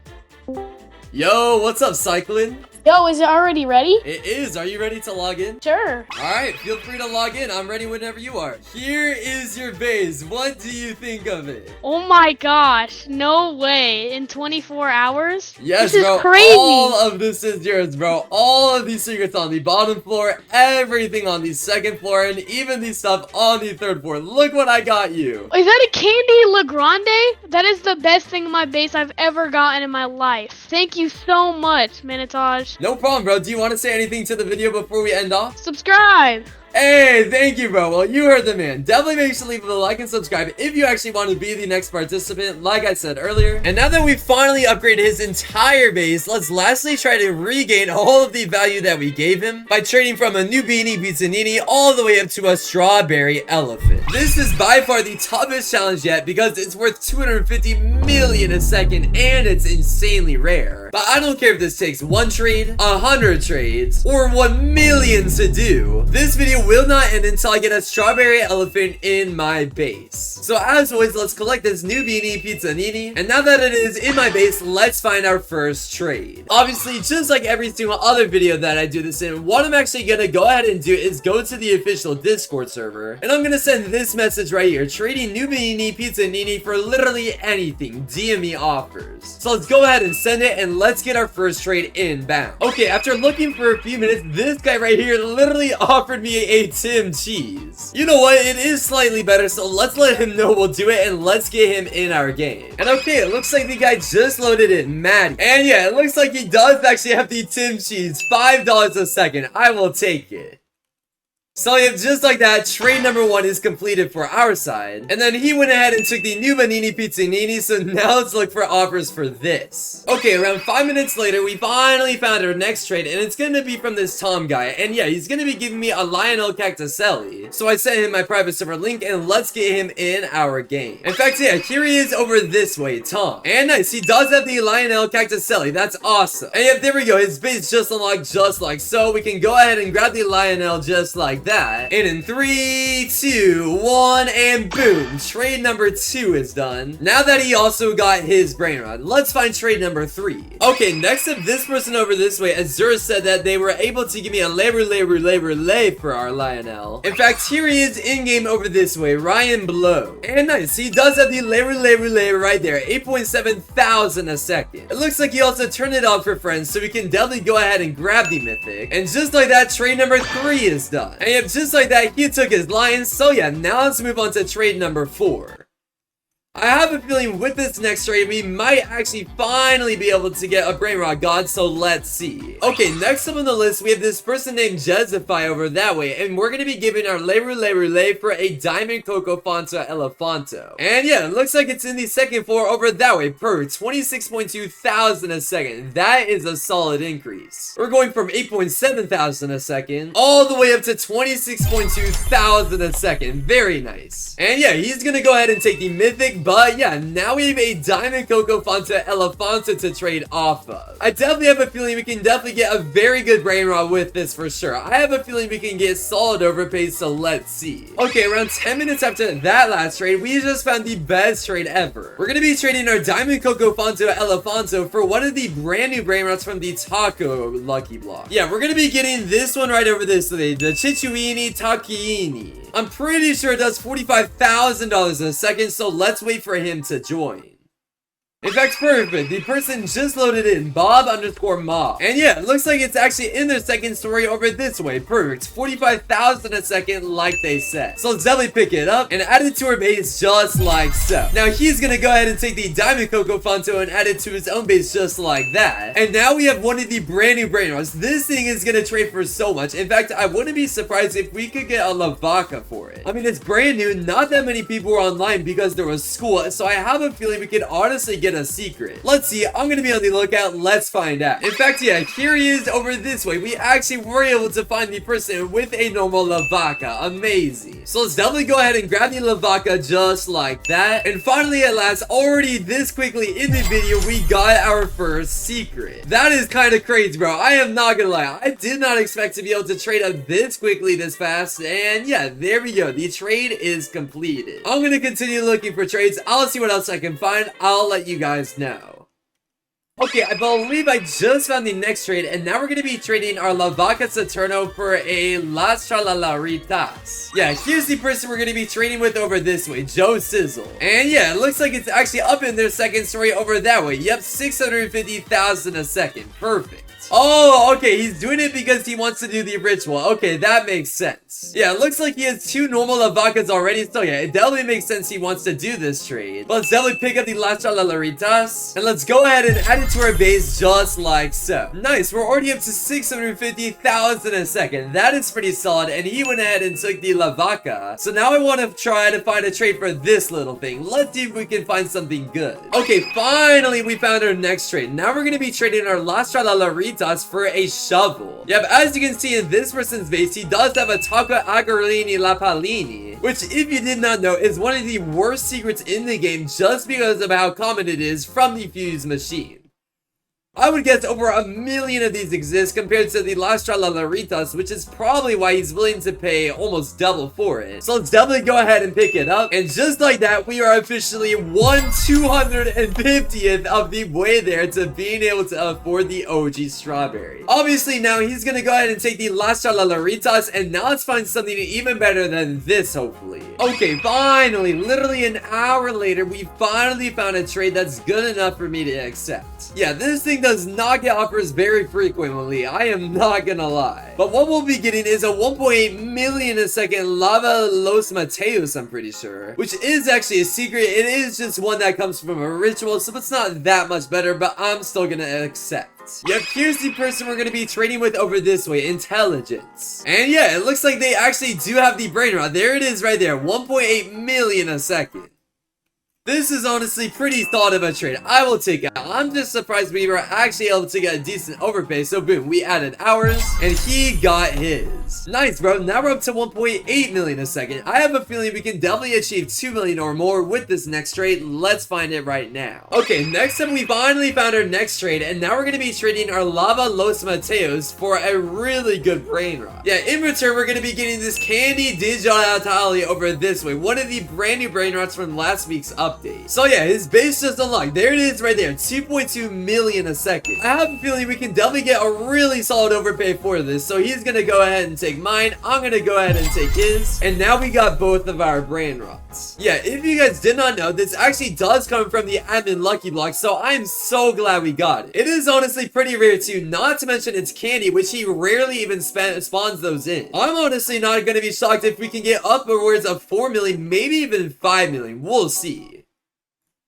Yo, what's up, Cyclin? Yo, is it already ready? It is. Are you ready to log in? Sure. Alright, feel free to log in. I'm ready whenever you are. Here is your base. What do you think of it? Oh my gosh, no way. In 24 hours? Yes, this bro. is crazy. All of this is yours, bro. All of these secrets on the bottom floor, everything on the second floor, and even the stuff on the third floor. Look what I got you. Is that a Candy La Grande? That is the best thing in my base I've ever gotten in my life. Thank you so much, Minotage. No problem, bro. Do you want to say anything to the video before we end off? Subscribe. Hey, thank you, bro. Well, you heard the man. Definitely make sure to leave a like and subscribe if you actually want to be the next participant, like I said earlier. And now that we've finally upgraded his entire base, let's lastly try to regain all of the value that we gave him by trading from a new beanie pizzanini all the way up to a strawberry elephant. This is by far the toughest challenge yet because it's worth 250 million a second and it's insanely rare. But I don't care if this takes 1 trade, 100 trades, or 1 million to do. This video will not end until I get a strawberry elephant in my base. So as always, let's collect this new beanie pizzanini. And now that it is in my base, let's find our first trade. Obviously, just like every single other video that I do this in, what I'm actually gonna go ahead and do is go to the official Discord server. And I'm gonna send this message right here, trading new beanie pizzanini for literally anything. DM me offers. So let's go ahead and send it and let's get our first trade inbound. Okay, after looking for a few minutes, this guy right here literally offered me a Tim cheese. You know what? It is slightly better, so let's let him know we'll do it and let's get him in our game. And okay, it looks like the guy just loaded in Maddie. And yeah, it looks like he does actually have the Tim cheese. $5 a second. I will take it. So yeah, just like that, trade number 1 is completed for our side. And then he went ahead and took the new Banini Pizzanini, so now let's look for offers for this. Okay, around 5 minutes later, we finally found our next trade, and it's gonna be from this Tom guy. And yeah, he's gonna be giving me a Lionel Cactuselli. So I sent him my private server link, and let's get him in our game. In fact, yeah, here he is over this way, Tom. And nice, he does have the Lionel Cactuselli. That's awesome. And yeah, there we go, his base just unlocked just like so. We can go ahead and grab the Lionel just like that. And in 3, 2, 1, and boom, trade number 2 is done. Now that he also got his Brainrot, let's find trade number 3. Okay, next up, this person over this way, Azura said that they were able to give me a lay for our Lionel. In fact, here he is in-game over this way, Ryan Blow. And nice, he does have the lay right there, 8.7 thousand a second. It looks like he also turned it on for friends, so we can definitely go ahead and grab the mythic. And just like that, trade number 3 is done. And yep, just like that, he took his lions. So yeah, now let's move on to trade number 4. I have a feeling with this next trade, we might actually finally be able to get a Brainrot God, so let's see. Okay, next up on the list, we have this person named Jezify over that way, and we're going to be giving our lay for a Diamond Coco Fonta Elefanto. And yeah, it looks like it's in the second floor over that way, per 26.2 thousand a second. That is a solid increase. We're going from 8.7 thousand a second, all the way up to 26.2 thousand a second. Very nice. And yeah, he's going to go ahead and take the mythic. But yeah, now we have a Diamond Coco Fonta Elefanto to trade off of. I definitely have a feeling we can definitely get a very good Brainrot with this for sure. I have a feeling we can get solid overpay, so let's see. Okay, around 10 minutes after that last trade, we just found the best trade ever. We're going to be trading our Diamond Coco Fonta Elefanto for one of the brand new Brainrots from the Taco Lucky Block. Yeah, we're going to be getting this one right over this way, the Chichuini Tachiini. I'm pretty sure it does $45,000 a second, so let's wait for him to join. In fact, perfect. The person just loaded in Bob_Ma. And yeah, it looks like it's actually in their second story over this way. Perfect. 45,000 a second like they said. So let's definitely pick it up and add it to our base just like so. Now he's gonna go ahead and take the Diamond Coco Fonto and add it to his own base just like that. And now we have one of the brand new Brainrots. This thing is gonna trade for so much. In fact, I wouldn't be surprised if we could get a Lavaca for it. I mean, it's brand new. Not that many people were online because there was school. So I have a feeling we could honestly get a secret. Let's see. I'm gonna be on the lookout. Let's find out. In fact, yeah, here he is over this way. We actually were able to find the person with a normal Lavaca. Amazing. So let's definitely go ahead and grab the Lavaca just like that. And finally, at last, already this quickly in the video, we got our first secret. That is kind of crazy, bro. I am not gonna lie. I did not expect to be able to trade up this quickly, this fast. And yeah, there we go. The trade is completed. I'm gonna continue looking for trades. I'll see what else I can find. I'll let you guys know. Okay, I believe I just found the next trade, and now we're going to be trading our Lavaca Saturno for a Las Tacoritas. Yeah, here's the person we're going to be trading with over this way, Joe Sizzle. And yeah, it looks like it's actually up in their second story over that way. Yep, 650,000 a second. Perfect. Oh, okay, he's doing it because he wants to do the ritual. Okay, that makes sense. Yeah, it looks like he has 2 normal Lavacas already, so yeah, it definitely makes sense he wants to do this trade. But let's definitely pick up the Las Tacoritas, and let's go ahead and add it to our base just like so. Nice, we're already up to 650,000 a second. That is pretty solid, and he went ahead and took the Lavaca. So now I want to try to find a trade for this little thing. Let's see if we can find something good. Okay, finally we found our next trade. Now we're going to be trading our Las Tacoritas for a shovel. Yep, as you can see in this person's base, he does have a Taco Agarini Lapalini, which, if you did not know, is one of the worst secrets in the game just because of how common it is from the fuse machine. I would guess over 1 million of these exist compared to the Las Tacoritas, which is probably why he's willing to pay almost double for it. So let's definitely go ahead and pick it up. And just like that, we are officially 1/250th of the way there to being able to afford the OG strawberry. Obviously, now he's gonna go ahead and take the Las Tacoritas, and now let's find something even better than this, hopefully. Okay, finally, literally an hour later, we finally found a trade that's good enough for me to accept. Yeah, this thing does not get offers very frequently, I am not gonna lie. But what we'll be getting is a 1.8 million a second Lava Los Mateos, I'm pretty sure. Which is actually a secret. It is just one that comes from a ritual, so it's not that much better, but I'm still gonna accept. Yep, here's the person we're gonna be trading with over this way, Intelligence. And yeah, it looks like they actually do have the Brainrot. There it is right there, 1.8 million a second. This is honestly pretty solid of a trade. I will take it. I'm just surprised we were actually able to get a decent overpay. So boom, we added ours and he got his. Nice, bro. Now we're up to 1.8 million a second. I have a feeling we can definitely achieve 2 million or more with this next trade. Let's find it right now. Okay, next up we finally found our next trade, and now we're going to be trading our Lava Los Mateos for a really good Brainrot. Yeah, in return we're going to be getting this Candy Digitale over this way. One of the brand new Brainrots from last week's update. So yeah, his base just unlocked. There it is right there, 2.2 million a second. I have a feeling we can definitely get a really solid overpay for this. So he's gonna go ahead and take mine. I'm gonna go ahead and take his. And now we got both of our Brainrots. Yeah, if you guys did not know, this actually does come from the admin Lucky Block. So I'm so glad we got it. It is honestly pretty rare too, not to mention it's candy, which he rarely even spawns those in. I'm honestly not gonna be shocked if we can get upwards of 4 million, maybe even 5 million. We'll see.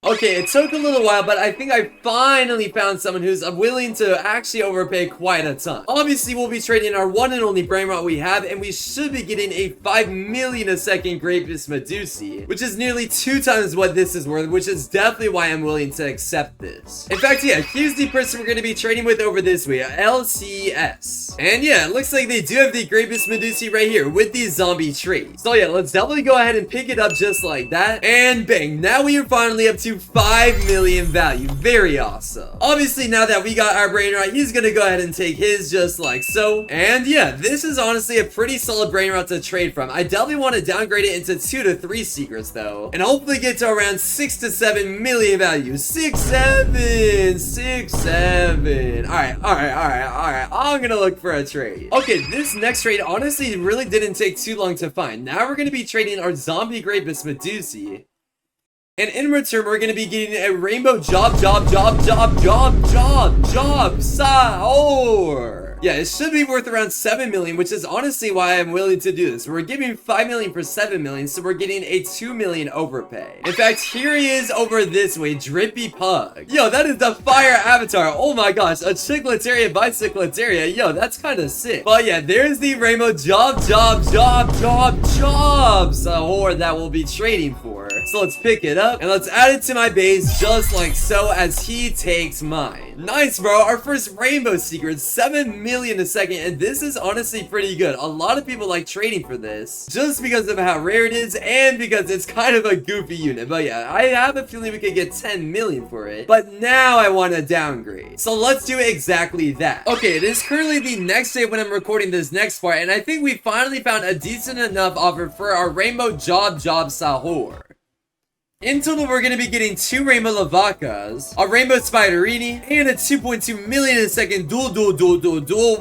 Okay, it took a little while, but I think I finally found someone who's willing to actually overpay quite a ton. Obviously, we'll be trading our one and only Brainrot we have, and we should be getting a 5 million a second Grapus Medusi, which is nearly 2 times what this is worth, which is definitely why I'm willing to accept this. In fact, yeah, here's the person we're going to be trading with over this way, LCS. And yeah, it looks like they do have the Grapus Medusi right here with these zombie traits. So yeah, let's definitely go ahead and pick it up just like that. And bang, now we are finally up to 5 million value. Very awesome. Obviously, now that we got our Brainrot, he's gonna go ahead and take his just like so. And yeah, this is honestly a pretty solid Brainrot to trade from. I definitely want to downgrade it into 2 to 3 secrets though, and hopefully get to around 6 to 7 million value. 6, 7, 6, 7. Alright. I'm gonna look for a trade. Okay, this next trade honestly really didn't take too long to find. Now we're gonna be trading our zombie Grapus Medusi And in return, we're gonna be getting a rainbow job sahur. Yeah, it should be worth around 7 million, which is honestly why I'm willing to do this. We're giving 5 million for 7 million, so we're getting a 2 million overpay. In fact, here he is over this way, Drippy Pug. Yo, that is the fire avatar. Oh my gosh, a Chicletaria Bicicleta. Yo, that's kind of sick. But yeah, there's the rainbow job sahur that we'll be trading for. So let's pick it up and let's add it to my base just like so as he takes mine. Nice, bro. Our first rainbow secret, 7 million a second, and this is honestly pretty good. A lot of people like trading for this just because of how rare it is and because it's kind of a goofy unit. But yeah, I have a feeling we could get 10 million for it, but now I want to downgrade. So let's do exactly that. Okay, it is currently the next day when I'm recording this next part, and I think we finally found a decent enough offer for our rainbow job sahur. In total, we're going to be getting 2 rainbow lavacas, a rainbow spiderini, and a 2.2 million a second duel,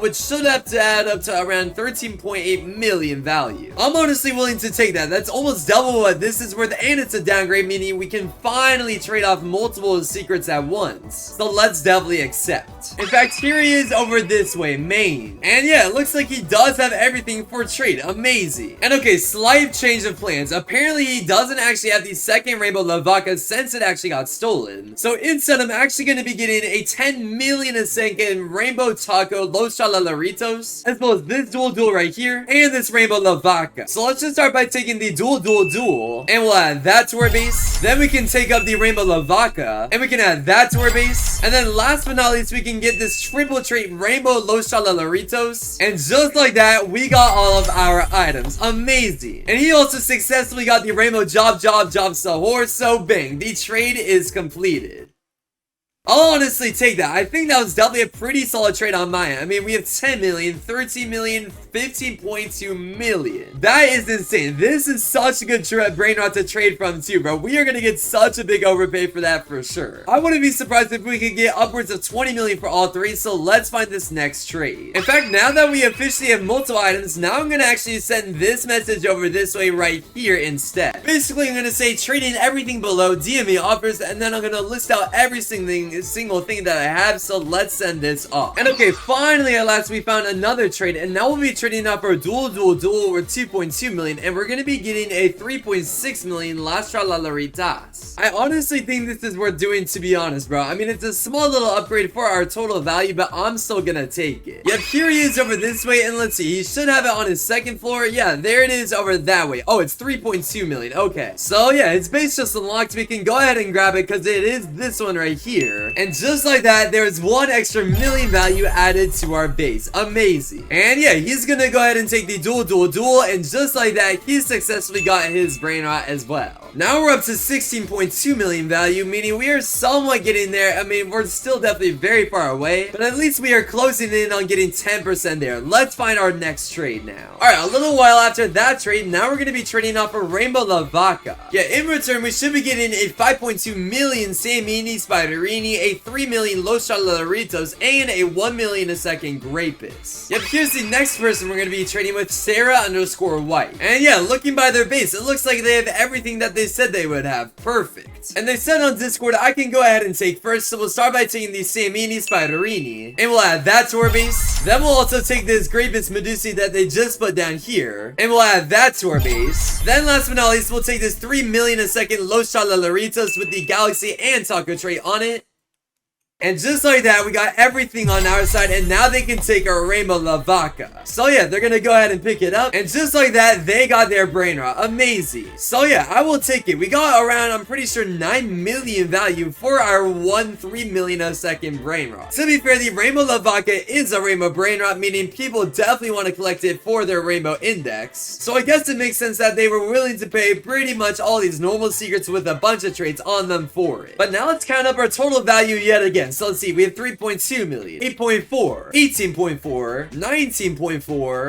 which should have to add up to around 13.8 million value. I'm honestly willing to take that. That's almost double what this is worth, and it's a downgrade, meaning we can finally trade off multiple secrets at once. So let's definitely accept. In fact, here he is over this way, main. And yeah, it looks like he does have everything for trade. Amazing. And okay, slight change of plans. Apparently, he doesn't actually have the second rainbow lavaca since it actually got stolen. So instead, I'm actually going to be getting a 10 million a second rainbow taco Los Tacoritas, as well as this duel right here, and this rainbow lavaca. So let's just start by taking the duel, and we'll add that to our base. Then we can take up the rainbow lavaca, and we can add that to our base. And then last but not least, we can get this triple trait rainbow Los Tacoritas. And just like that, we got all of our items. Amazing. And he also successfully got the rainbow job sahur. So bang, the trade is completed. I'll honestly take that. I think that was definitely a pretty solid trade on my end. I mean, we have 10 million, 13 million, 15.2 million. That is insane. This is such a good Brainrot to trade from too, bro. We are going to get such a big overpay for that for sure. I wouldn't be surprised if we could get upwards of 20 million for all three, so let's find this next trade. In fact, now that we officially have multiple items, now I'm going to actually send this message over this way right here instead. Basically, I'm going to say trading everything below, DM me offers, and then I'm going to list out every single thing that I have, so let's send this off. And okay, finally at last we found another trade, and now we'll be trading up our duel worth 2.2 million, and we're gonna be getting a 3.6 million Las Tacoritas. I honestly think this is worth doing, to be honest, bro. I mean, it's a small little upgrade for our total value, but I'm still gonna take it. Yep, here he is over this way, and let's see, he should have it on his second floor. Yeah, there it is over that way. Oh, it's 3.2 million. Okay, so yeah, his base just unlocked. We can go ahead and grab it because it is this one right here. And just like that, there's 1 extra million value added to our base. Amazing. And yeah, he's gonna go ahead and take the duel, and just like that, he successfully got his Brainrot as well. Now we're up to 16.2 million value, meaning we are somewhat getting there. I mean, we're still definitely very far away, but at least we are closing in on getting 10% there. Let's find our next trade now. Alright, a little while after that trade, now we're gonna be trading off a rainbow lavaca. Yeah, in return, we should be getting a 5.2 million Samini Spiderini, a 3 million Los Tacoritas, and a 1 million a second Grapus. Yep, here's the next person we're going to be trading with, Sarah_White. And yeah, looking by their base, it looks like they have everything that they said they would have. Perfect. And they said on Discord, I can go ahead and take first, so we'll start by taking the Samini Spiderini, and we'll add that to our base. Then we'll also take this Grapus Medusi that they just put down here, and we'll add that to our base. Then last but not least, we'll take this 3 million a second Los Tacoritas with the Galaxy and Taco trait on it. And just like that, we got everything on our side, and now they can take our rainbow lavaca. So yeah, they're gonna go ahead and pick it up, and just like that, they got their Brainrot. Amazing. So yeah, I will take it. We got around, I'm pretty sure, 9 million value for our 3 million a second Brainrot. To be fair, the rainbow lavaca is a rainbow Brainrot, meaning people definitely want to collect it for their rainbow index. So I guess it makes sense that they were willing to pay pretty much all these normal secrets with a bunch of traits on them for it. But now let's count up our total value yet again. Nice. So let's see. We have 3.2 million, 8.4, 18.4, 19.4,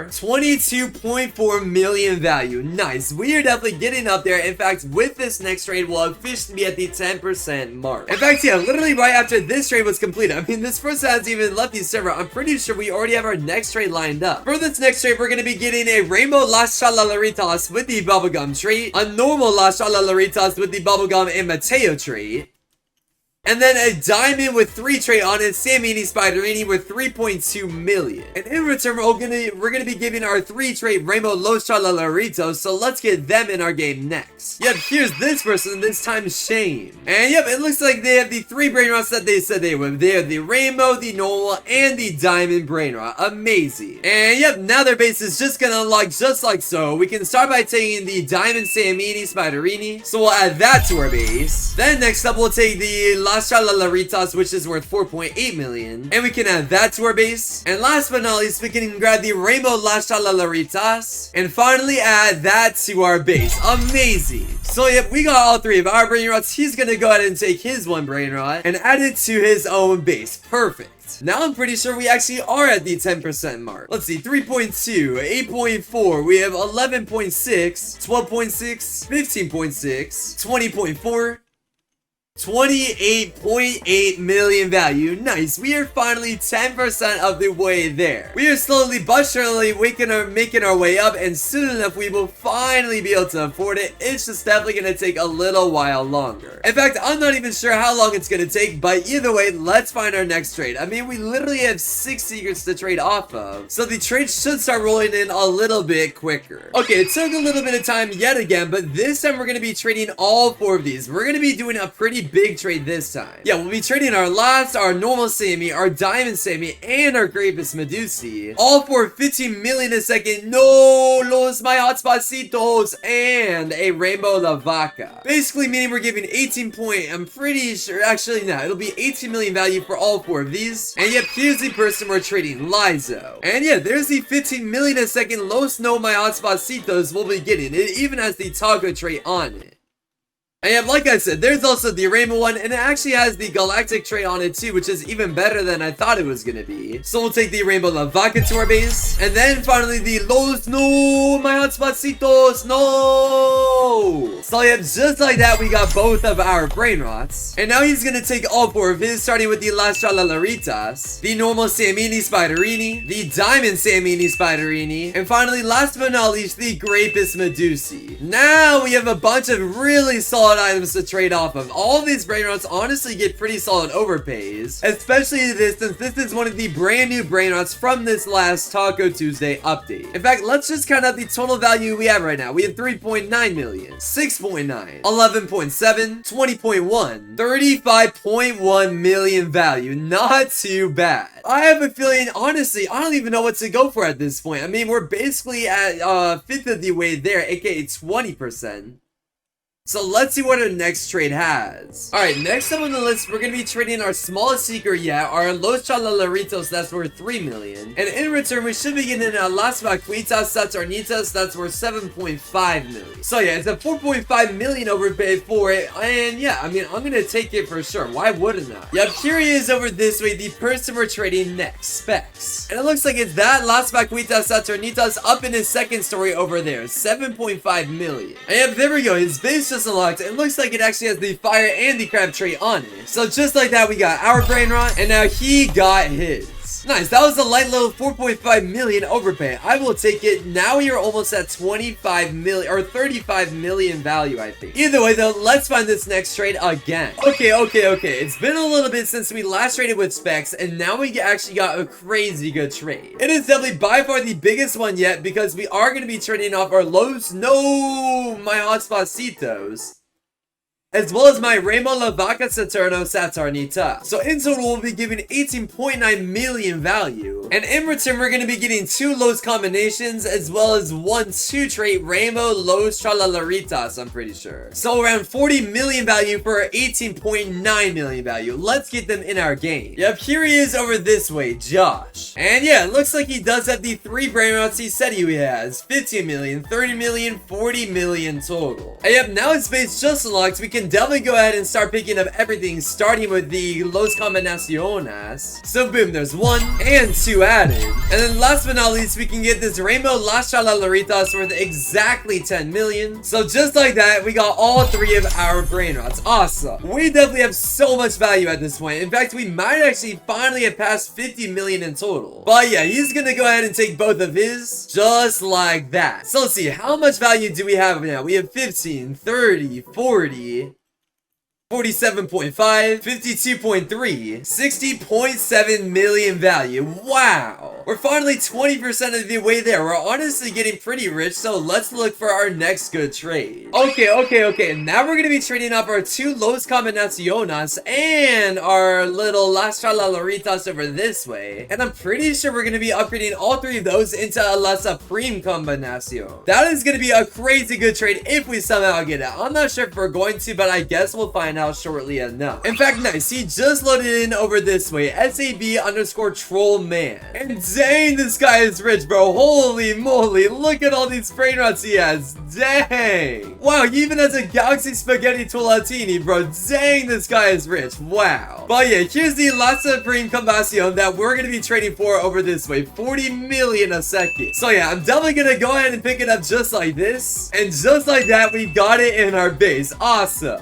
22.4 million value. Nice. We are definitely getting up there. In fact, with this next trade, we'll officially be at the 10% mark. In fact, yeah, literally right after this trade was completed. I mean, this person hasn't even left the server. I'm pretty sure we already have our next trade lined up. For this next trade, we're going to be getting a Rainbow Las Chalalaritas with the Bubblegum trait, a normal Las Chalalaritas with the Bubblegum and Mateo trait, and then a diamond with 3 trait on it, Samini Spiderini with 3.2 million. And in return, we're gonna be giving our 3 trait Rainbow Los Chalalaritos, so let's get them in our game next. Yep, here's this person, this time Shane. And yep, it looks like they have the 3 Brainrots that they said they would. They have the Rainbow, the Normal, and the Diamond Brainrot. Amazing. And yep, now their base is just gonna unlock just like so. We can start by taking the Diamond Samini Spiderini, so we'll add that to our base. Then next up, we'll take the Las Chalalaritas, which is worth 4.8 million, and we can add that to our base. And last but not least, we can grab the Rainbow Las Chalalaritas and finally add that to our base. Amazing. So yep, we got all 3 of our Brainrots. He's gonna go ahead and take his 1 Brainrot and add it to his own base. Perfect. Now I'm pretty sure we actually are at the 10% mark. Let's see, 3.2, 8.4, we have 11.6, 12.6, 15.6, 20.4, 28.8 million value. Nice. We are finally 10% of the way there. We are slowly but surely making our way up, and soon enough we will finally be able to afford it. It's just definitely going to take a little while longer. In fact, I'm not even sure how long it's going to take, but either way, let's find our next trade. I mean, we literally have 6 secrets to trade off of, so the trades should start rolling in a little bit quicker. Okay, it took a little bit of time yet again, but this time we're going to be trading all 4 of these. We're going to be doing a pretty big trade this time. Yeah, we'll be trading our last, our normal Sammy, our diamond Sammy, and our Grapus Medusi. All for 15 million a second. No, los my hotspotsitos, and a Rainbow La Vaca. Basically meaning we're giving 18 point, I'm pretty sure, actually no, it'll be 18 million value for all 4 of these. And yep, here's the person we're trading, Lizo. And yeah, there's the 15 million a second Los No My Hotspotsitos we'll be getting. It even has the Taco trait on it. And yeah, like I said, there's also the Rainbow one, and it actually has the Galactic trait on it too, which is even better than I thought it was gonna be. So we'll take the Rainbow La Vaca to our base, and then finally the Los No My Hotspotsitos, no! So yeah, just like that, we got both of our Brainrots. And now he's gonna take all 4 of his, starting with the Las Chalalaritas, the normal Samini Spiderini, the Diamond Samini Spiderini, and finally, last but not least, the Grapus Medusi. Now we have a bunch of really solid items to trade off of. All of these Brainrots honestly get pretty solid overpays, especially this, since this is one of the brand new Brainrots from this last Taco Tuesday update. In fact, let's just count out the total value we have right now. We have 3.9 million, 6.9, 11.7, 20.1, 35.1 million value. Not too bad. I have a feeling, honestly, I don't even know what to go for at this point. I mean, we're basically at 5th of the way there, aka 20%. So let's see what our next trade has. Alright, next up on the list, we're going to be trading our smallest secret yet, our Los Chalalaritos, that's worth 3 million. And in return, we should be getting a Las Vaquitas Saturnitas, that's worth 7.5 million. So yeah, it's a 4.5 million overpay for it. And yeah, I mean, I'm going to take it for sure. Why wouldn't I? Yep, here he is over this way, the person we're trading next, Specs. And it looks like it's that Las Vaquitas Saturnitas up in his second story over there, 7.5 million. And yep, there we go. His base just unlocked. It looks like it actually has the fire and the crab trait on it. So just like that, we got our Brainrot, and now he got his. Nice, that was a light little 4.5 million overpay. I will take it. Now we are almost at 25 million, or 35 million value, I think. Either way though, let's find this next trade again. Okay. It's been a little bit since we last traded with Specs, and now we actually got a crazy good trade. It is definitely by far the biggest one yet, because we are going to be trading off our Los No My Hotspotsitos, as well as my Rainbow La Vaca Saturno Saturnita. So in total, we'll be giving 18.9 million value. And in return, we're going to be getting 2 Los combinations, as well as 1 2 trait Rainbow Los Chalalaritas, I'm pretty sure. So around 40 million value for 18.9 million value. Let's get them in our game. Yep, here he is over this way, Josh. And yeah, it looks like he does have the 3 Brainrots he said he has. 15 million, 30 million, 40 million total. And yep, now his base just unlocked. We can can definitely go ahead and start picking up everything, starting with the Los Combinaciones. So boom, there's 1 and 2 added. And then last but not least, we can get this Rainbow Las Tacoritas worth exactly 10 million. So just like that, we got all 3 of our Brainrots. Awesome. We definitely have so much value at this point. In fact, we might actually finally have passed 50 million in total. But yeah, he's gonna go ahead and take both of his, just like that. So let's see, how much value do we have now? We have 15, 30, 40... 47.5, 52.3, 60.7 million value. Wow. We're finally 20% of the way there. We're honestly getting pretty rich, so let's look for our next good trade. Okay. Now we're going to be trading up our 2 Los Combinaciones and our little Las Tacoritas over this way. And I'm pretty sure we're going to be upgrading all 3 of those into a La Supreme Combinacion. That is going to be a crazy good trade if we somehow get it. I'm not sure if we're going to, but I guess we'll find out shortly enough. In fact, nice. He just loaded in over this way. SAB_trollman. And dang, this guy is rich, bro. Holy moly. Look at all these Brainrots he has. Dang. Wow, he even has a Galaxy Spaghetti Tolatini, bro. Dang, this guy is rich. Wow. But yeah, here's the La Supreme Combinacion that we're going to be trading for over this way. 40 million a second. So yeah, I'm definitely going to go ahead and pick it up just like this. And just like that, we got it in our base. Awesome.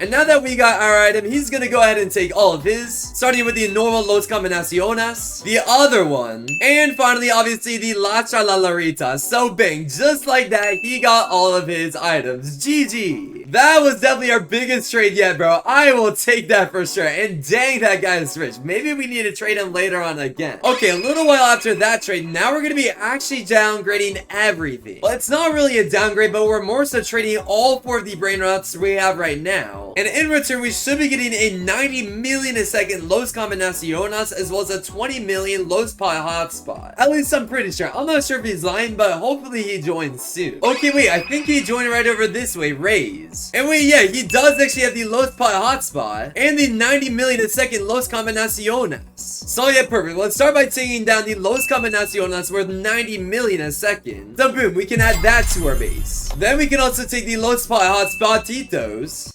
And now that we got our item, he's gonna go ahead and take all of his, starting with the normal Los Combinaciones, the other one, and finally, obviously, the La Tacoritas. So bang, just like that, he got all of his items. GG. That was definitely our biggest trade yet, bro. I will take that for sure. And dang, that guy is rich. Maybe we need to trade him later on again. Okay, a little while after that trade, now we're gonna be actually downgrading everything. Well, it's not really a downgrade, but we're more so trading all 4 of the Brainrots we have right now. And in return, we should be getting a 90 million a second Los Combinaciones as well as a 20 million Los Pi hotspot. At least I'm pretty sure. I'm not sure if he's lying, but hopefully he joins soon. Okay, wait, I think he joined right over this way, Raise. And wait, yeah, he does actually have the Los Pi hotspot and the 90 million a second Los Combinaciones. So yeah, perfect. Let's start by taking down the Los Combinaciones worth 90 million a second. So boom, we can add that to our base. Then we can also take the Los Pi hotspotitos.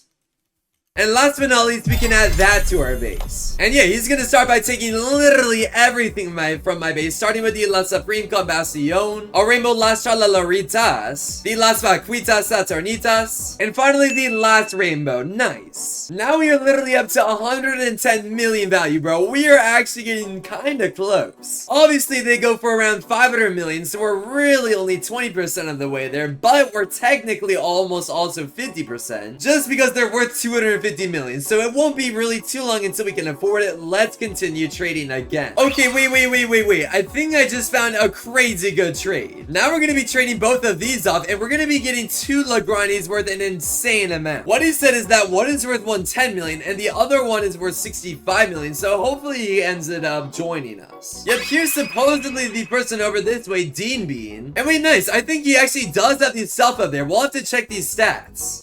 And last but not least, we can add that to our base. And yeah, he's gonna start by taking literally everything from my base, starting with the La Supreme Combinacion, a Rainbow Las Tacoritas, the Las Vaquitas Saturnitas, and finally the last rainbow. Nice. Now we are literally up to 110 million value, bro. We are actually getting kinda close. Obviously, they go for around 500 million, so we're really only 20% of the way there, but we're technically almost also 50%, just because they're worth 250 million, so it won't be really too long until we can afford it. Let's continue trading again. Okay, wait. I think I just found a crazy good trade. Now we're gonna be trading both of these off, and we're gonna be getting 2 Lagrandes worth an insane amount. What he said is that one is worth 110 million, and the other one is worth 65 million, so hopefully he ends up joining us. Yep, here's supposedly the person over this way, Dean Bean. And wait, nice, I think he actually does have the stuff up there. We'll have to check these stats.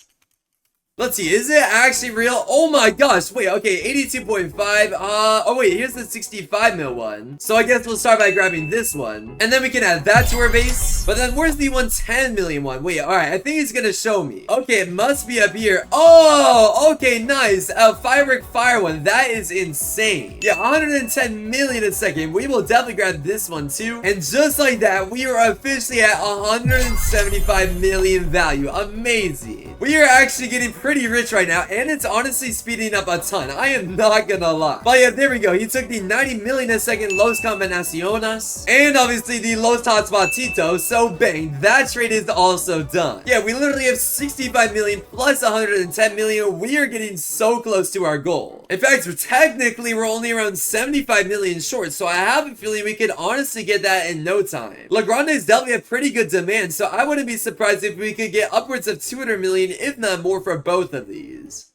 Let's see, is it actually real? Oh my gosh, wait, okay, 82.5, oh wait, here's the 65 mil one. So I guess we'll start by grabbing this one. And then we can add that to our base. But then where's the 110 million one? Wait, alright, I think he's gonna show me. Okay, it must be up here. Oh, okay, nice. A Firework Fire one, that is insane. Yeah, 110 million a second. We will definitely grab this one too. And just like that, we are officially at 175 million value. Amazing. We are actually getting pretty rich right now, and it's honestly speeding up a ton. I am not gonna lie. But yeah, there we go. He took the 90 million a second Los Combinaciones, and obviously the Los Hotspotitos, so bang, that trade is also done. Yeah, we literally have 65 million plus 110 million. We are getting so close to our goal. In fact, technically, we're only around 75 million short, so I have a feeling we could honestly get that in no time. Lagrandes definitely have pretty good demand, so I wouldn't be surprised if we could get upwards of 200 million, if not more, for both of these.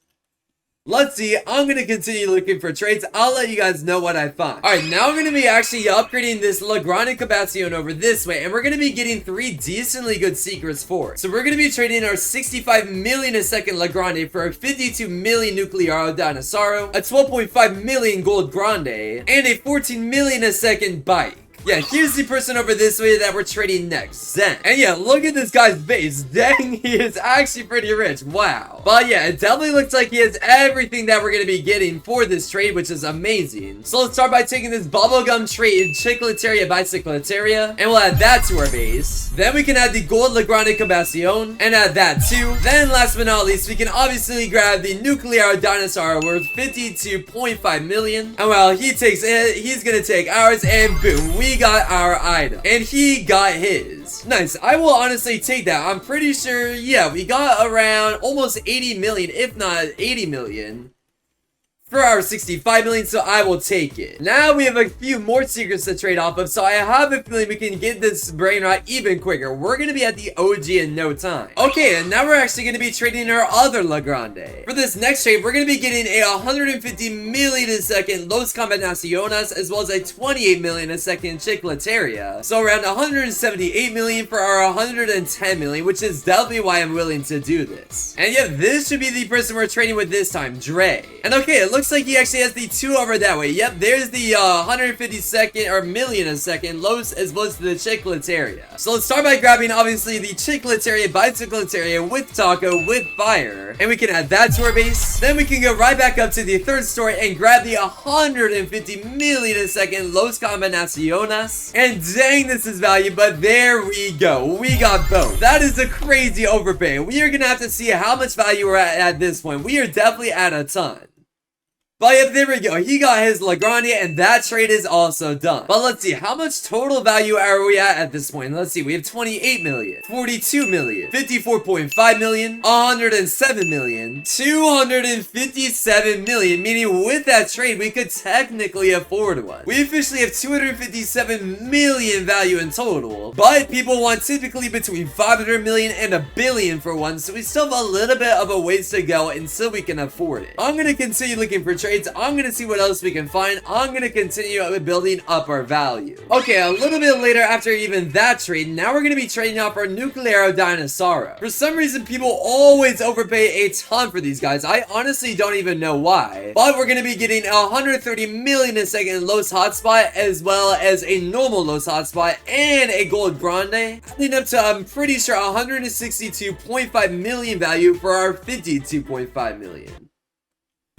Let's see, I'm going to continue looking for trades. I'll let you guys know what I find. Alright, now I'm going to be actually upgrading this Lagrande Combinacion over this way, and we're going to be getting 3 decently good secrets for it. So we're going to be trading our 65 million a second Lagrande for a 52 million Nuclearo Dinosauro, a 12.5 million Gold Grande, and a 14 million a second Bike. Yeah, here's the person over this way that we're trading next, Zen. And yeah, look at this guy's base. Dang, he is actually pretty rich. Wow. But yeah, it definitely looks like he has everything that we're going to be getting for this trade, which is amazing. So let's start by taking this bubblegum trade, Tacorita Bicicleta, and we'll add that to our base. Then we can add the gold Legrande Cabacion and add that too. Then last but not least, we can obviously grab the nuclear dinosaur worth 52.5 million. And while he takes it, he's gonna take ours, and boom, we got our item. And he got his. Nice. I will honestly take that. I'm pretty sure, yeah, we got around almost 80 million, if not 80 million. For our 65 million, so I will take it. Now we have a few more secrets to trade off of, so I have a feeling we can get this Brainrot even quicker. We're gonna be at the OG in no time. Okay, and now we're actually gonna be trading our other Legrande. For this next trade, we're gonna be getting a 150 million a second Los Combinaciones, as well as a 28 million a second Chicletaria. So around 178 million for our 110 million, which is definitely why I'm willing to do this. And yeah, this should be the person we're trading with this time, Dre. And okay, it looks like he actually has the two over that way. Yep, there's the 150 second or million a second Los, as well as the Chicletaria. So let's start by grabbing obviously the Chicletaria Bicicleta with taco with fire, and we can add that to our base. Then we can go right back up to the third story and grab the 150 million a second Los Combinaciones. And dang, this is value, but there we go. We got both. That is a crazy overpay. We are gonna have to see how much value we're at this point. We are definitely at a ton. But yeah, there we go. He got his Legrande, and that trade is also done. But let's see, how much total value are we at this point? Let's see, we have 28 million, 42 million, 54.5 million, 107 million, 257 million, meaning with that trade, we could technically afford one. We officially have 257 million value in total, but people want typically between 500 million and a billion for one, so we still have a little bit of a ways to go until we can afford it. I'm gonna continue looking for trades. I'm gonna see what else we can find. I'm gonna continue building up our value. Okay, a little bit later after even that trade, now we're gonna be trading off our nuclear dinosaur. For some reason, people always overpay a ton for these guys. I honestly don't even know why. But we're gonna be getting 130 million a second Los Hotspot, as well as a normal Los Hotspot and a gold grande, adding up to, I'm pretty sure, 162.5 million value for our 52.5 million.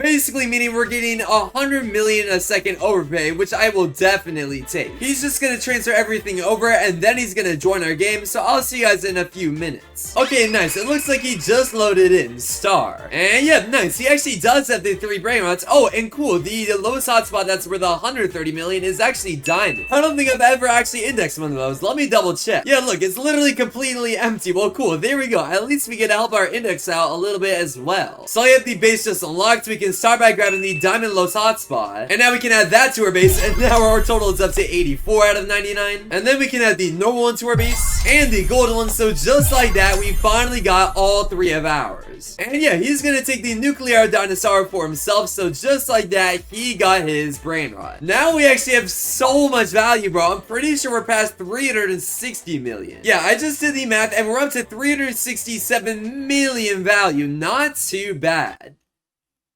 Basically meaning we're getting 100 million a second overpay, which I will definitely take. He's just gonna transfer everything over, and then he's gonna join our game, so I'll see you guys in a few minutes. Okay, nice. It looks like he just loaded in star. And yeah, nice. He actually does have the 3 Brainrots. Oh, and cool, the lowest hotspot that's worth 130 million is actually diamond. I don't think I've ever actually indexed one of those. Let me double check. Yeah, look, it's literally completely empty. Well, cool. There we go. At least we get to help our index out a little bit as well. So I have the base just unlocked. We can start by grabbing the Diamond Los Hotspot, and now we can add that to our base, and now our total is up to 84 out of 99. And then we can add the normal one to our base and the golden one. So just like that, we finally got all 3 of ours. And yeah, he's gonna take the nuclear dinosaur for himself. So just like that, he got his Brainrot. Now we actually have so much value, bro. I'm pretty sure we're past 360 million. Yeah, I just did the math, and we're up to 367 million value. Not too bad.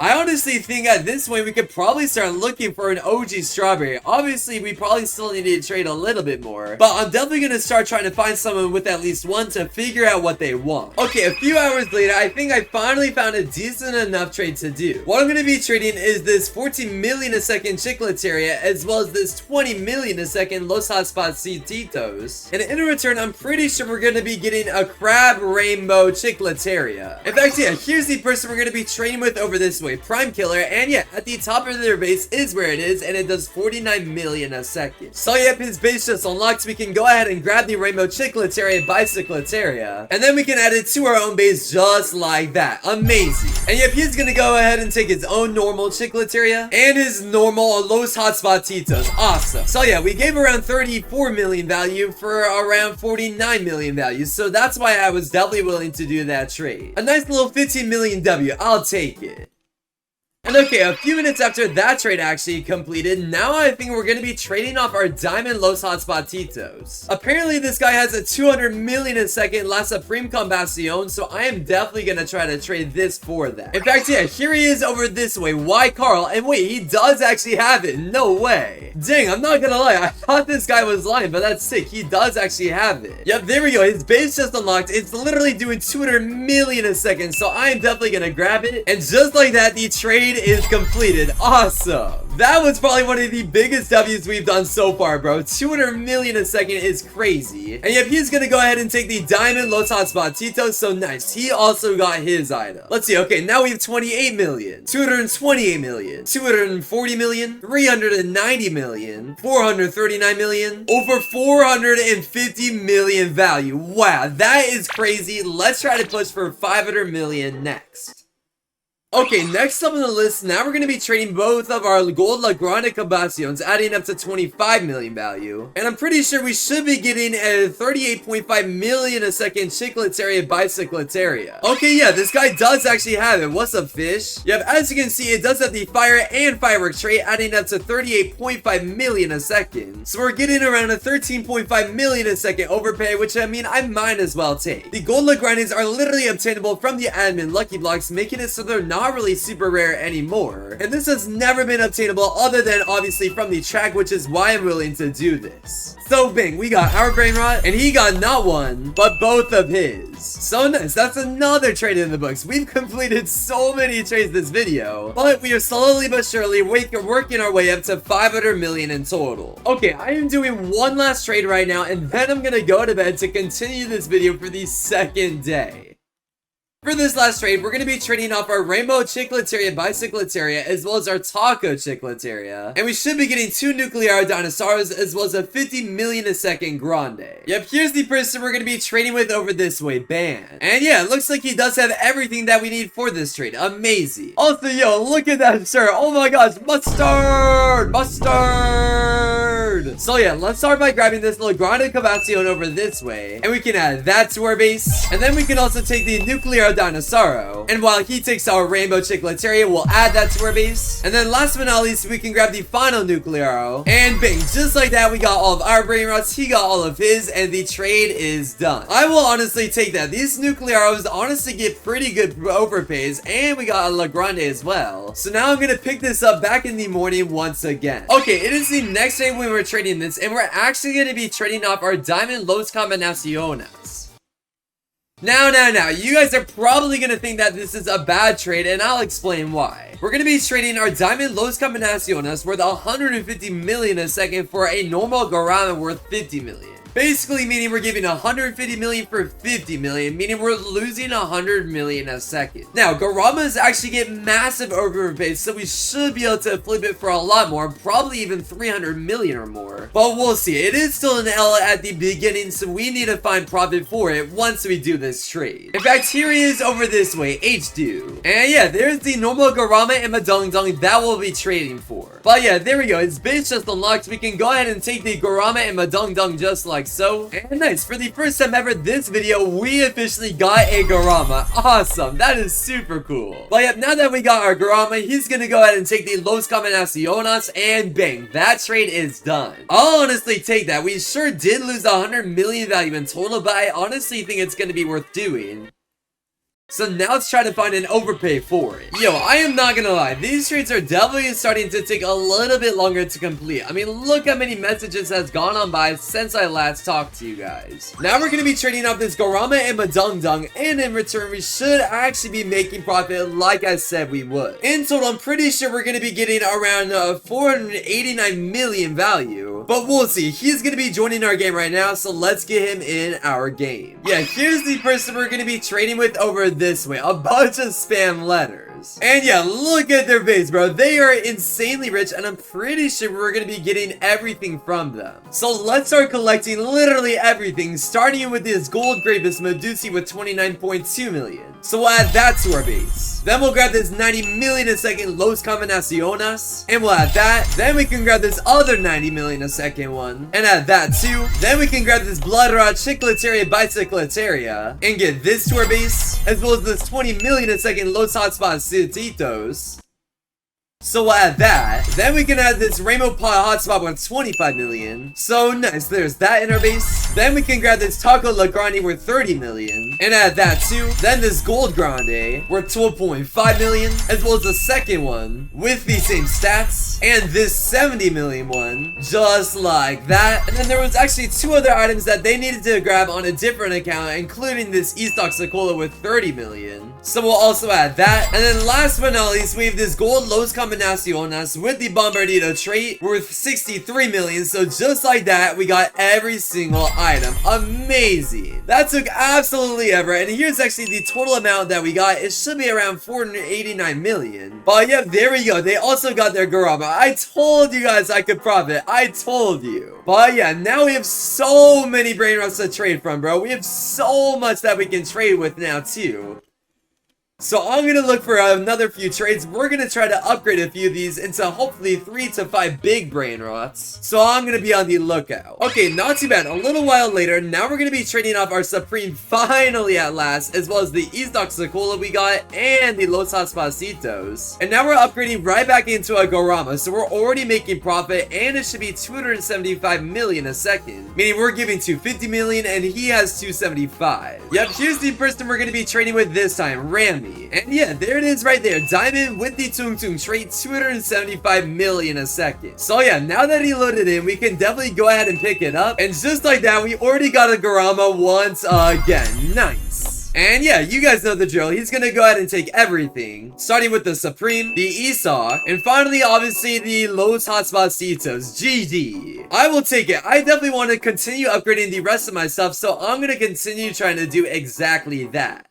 I honestly think at this point we could probably start looking for an OG strawberry. Obviously, we probably still need to trade a little bit more, but I'm definitely going to start trying to find someone with at least one to figure out what they want. Okay, a few hours later, I think I finally found a decent enough trade to do. What I'm going to be trading is this 14 million a second Chicletaria, as well as this 20 million a second Los Hotspot Cititos. And in return, I'm pretty sure we're going to be getting a crab rainbow Chicletaria. In fact, yeah, here's the person we're going to be trading with over this way. Prime Killer, and yeah, at the top of their base is where it is, and it does 49 million a second. So yep, his base just unlocked. We can go ahead and grab the Rainbow Chicletaria Bicicleta, and then we can add it to our own base just like that. Amazing. And yep, he's gonna go ahead and take his own normal Chicletaria and his normal Los Hotspot Titos. Awesome. So yeah, we gave around 34 million value for around 49 million value, so that's why I was definitely willing to do that trade. A nice little 15 million W. I'll take it. And okay, a few minutes after that trade actually completed, now I think we're going to be trading off our Diamond Los Hotspotitos. Apparently, this guy has a 200 million a second La Supreme Combacion, so I am definitely going to try to trade this for that. In fact, yeah, here he is over this way. Why Carl? And wait, he does actually have it. No way. Dang, I'm not going to lie. I thought this guy was lying, but that's sick. He does actually have it. Yep, there we go. His base just unlocked. It's literally doing 200 million a second, so I am definitely going to grab it. And just like that, the trade is completed. Awesome. That was probably one of the biggest W's we've done so far, bro. 200 million a second is crazy. And yep, he's gonna go ahead and take the Diamond Los Hotspotitos, so nice. He also got his item. Let's see, okay, now we have 28 million, 228 million, 240 million, 390 million, 439 million, over 450 million value. Wow, that is crazy. Let's try to push for 500 million next. Okay, next up on the list, now we're going to be trading both of our gold La Grande Combacions, adding up to 25 million value. And I'm pretty sure we should be getting a 38.5 million a second Chicletaria Bicicletaria. Okay, yeah, this guy does actually have it. What's up, fish? Yep, as you can see, it does have the fire and firework trait, adding up to 38.5 million a second. So we're getting around a 13.5 million a second overpay, which I mean, I might as well take. The gold La Grandes are literally obtainable from the admin Lucky Blocks, making it so they're not really super rare anymore, and this has never been obtainable other than obviously from the track, which is why I'm willing to do this. So bing, we got our Brainrot, and he got not one but both of his. So nice, that's another trade in the books. We've completed so many trades this video, but we are slowly but surely working our way up to 500 million in total. Okay, I am doing one last trade right now, and then I'm gonna go to bed to continue this video for the second day. For this last trade, we're going to be trading off our Rainbow Chicletaria Bicicletaria as well as our Taco Chicletaria. And we should be getting 2 Nuclear Dinosaurs as well as a 50 million a second Grande. Yep, here's the person we're going to be trading with over this way, Ban. And yeah, it looks like he does have everything that we need for this trade. Amazing. Also, yo, look at that shirt. Oh my gosh, mustard! Mustard! So yeah, let's start by grabbing this little Grande Combacion over this way. And we can add that to our base. And then we can also take the Nuclear Dinosauro. And while he takes our Rainbow Chicletaria, we'll add that to our base. And then last but not least, we can grab the final Nuclearo. And bing, just like that, we got all of our Brainrots, he got all of his, and the trade is done. I will honestly take that. These Nuclearos honestly get pretty good overpays, and we got a La Grande as well. So now I'm gonna pick this up back in the morning once again. Okay, it is the next day when we're trading this, and we're actually gonna be trading off our Diamond Los Combinaciones. Now, you guys are probably going to think that this is a bad trade, and I'll explain why. We're going to be trading our Diamond Los Combinaciones worth 150 million a second for a normal Garama worth 50 million. Basically meaning we're giving 150 million for 50 million, meaning we're losing 100 million a second. Now, Garamas actually get massive overpays, so we should be able to flip it for a lot more, probably even 300 million or more. But we'll see. It is still an L at the beginning, so we need to find profit for it once we do this trade. In fact, here he is over this way, H-Do. And yeah, there's the normal Garama and Madong Dong that we'll be trading for. But yeah, there we go. His base just unlocked. We can go ahead and take the Garama and Madong Dong just like so. And nice, for the first time ever this video, we officially got a Garama. Awesome, that is super cool. But yep, now that we got our Garama, he's gonna go ahead and take the Los Combinaciones, and bang, that trade is done. I'll honestly take that. We sure did lose 100 million value in total, but I honestly think it's gonna be worth doing. So now let's try to find an overpay for it. Yo, I am not gonna lie, these trades are definitely starting to take a little bit longer to complete. I mean, look how many messages has gone on by since I last talked to you guys. Now we're gonna be trading off this Garama and Madong Dong, and in return, we should actually be making profit like I said we would. In total, I'm pretty sure we're gonna be getting around 489 million value, but we'll see. He's gonna be joining our game right now, so let's get him in our game. Yeah, here's the person we're gonna be trading with over this way, a bunch of spam letters. And yeah, look at their base, bro. They are insanely rich, and I'm pretty sure we're gonna be getting everything from them. So let's start collecting literally everything, starting with this gold Grapus Medusi with 29.2 million. So we'll add that to our base. Then we'll grab this 90 million a second Los Combinaciones, and we'll add that. Then we can grab this other 90 million a second one, and add that too. Then we can grab this Bloodrot Chicletaria Bicicletaria, and get this to our base, as well as this 20 million a second Los Hotspotitos. So we'll add that. Then we can add this Rainbow Pot Hotspot with 25 million. So nice, there's that in our base. Then we can grab this Taco La Grande worth 30 million and add that too. Then this Gold Grande worth 12.5 million, as well as the second one with the same stats, and this 70 million one, just like that. And then there was actually two other items that they needed to grab on a different account, including this Estock Secola with 30 million. So we'll also add that. And then last but not least, we have this Gold Los Combinaciones with the Bombardito trait worth 63 million. So just like that, we got every single item. Amazing. That took absolutely ever. And here's actually the total amount that we got. It should be around 489 million. But yep, there we go. They also got their Garama. I told you guys I could profit. I told you. But yeah, now we have so many Brainrots to trade from, bro. We have so much that we can trade with now too. So I'm going to look for another few trades. We're going to try to upgrade a few of these into hopefully 3 to 5 big Brainrots. So I'm going to be on the lookout. Okay, not too bad. A little while later, now we're going to be trading off our Supreme finally at last, as well as the Estock Secola we got and the Los Haspacitos. And now we're upgrading right back into a Gorama. So we're already making profit, and it should be 275 million a second. Meaning we're giving 250 million and he has 275. Yep, here's the person we're going to be trading with this time, Rami. And yeah, there it is right there. Diamond with the Tung Tung trait, 275 million a second. So yeah, now that he loaded in, we can definitely go ahead and pick it up. And just like that, we already got a Garama once again. Nice. And yeah, you guys know the drill. He's gonna go ahead and take everything, starting with the Supreme, the Esau, and finally, obviously, the Los Haspacitos. GG. I will take it. I definitely want to continue upgrading the rest of my stuff, so I'm gonna continue trying to do exactly that.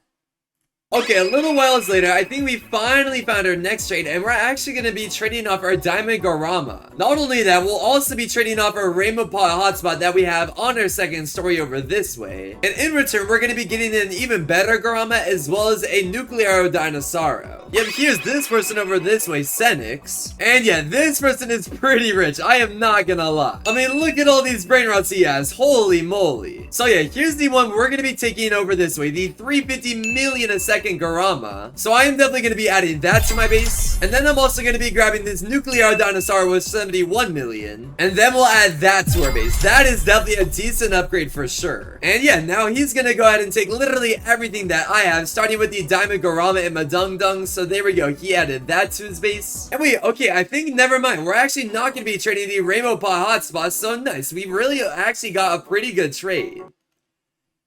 Okay, a little while later, I think we finally found our next trade, and we're actually going to be trading off our Diamond Garama. Not only that, we'll also be trading off our Rainbow Pot Hotspot that we have on our second story over this way. And in return, we're going to be getting an even better Garama, as well as a Nuclearo Dinosauro. Yep, here's this person over this way, Senix. And yeah, this person is pretty rich, I am not gonna lie. I mean, look at all these Brainrots he has, holy moly. So yeah, here's the one we're going to be taking over this way, the 350 million a second Garama. So I am definitely going to be adding that to my base. And then I'm also going to be grabbing this Nuclear Dinosaur with 71 million. And then we'll add that to our base. That is definitely a decent upgrade for sure. And yeah, now he's going to go ahead and take literally everything that I have, starting with the Diamond Garama and Madung Dung. So there we go. He added that to his base. And wait, okay, I think never mind. We're actually not going to be trading the Rainbow Pot Hotspot. So nice. We really actually got a pretty good trade.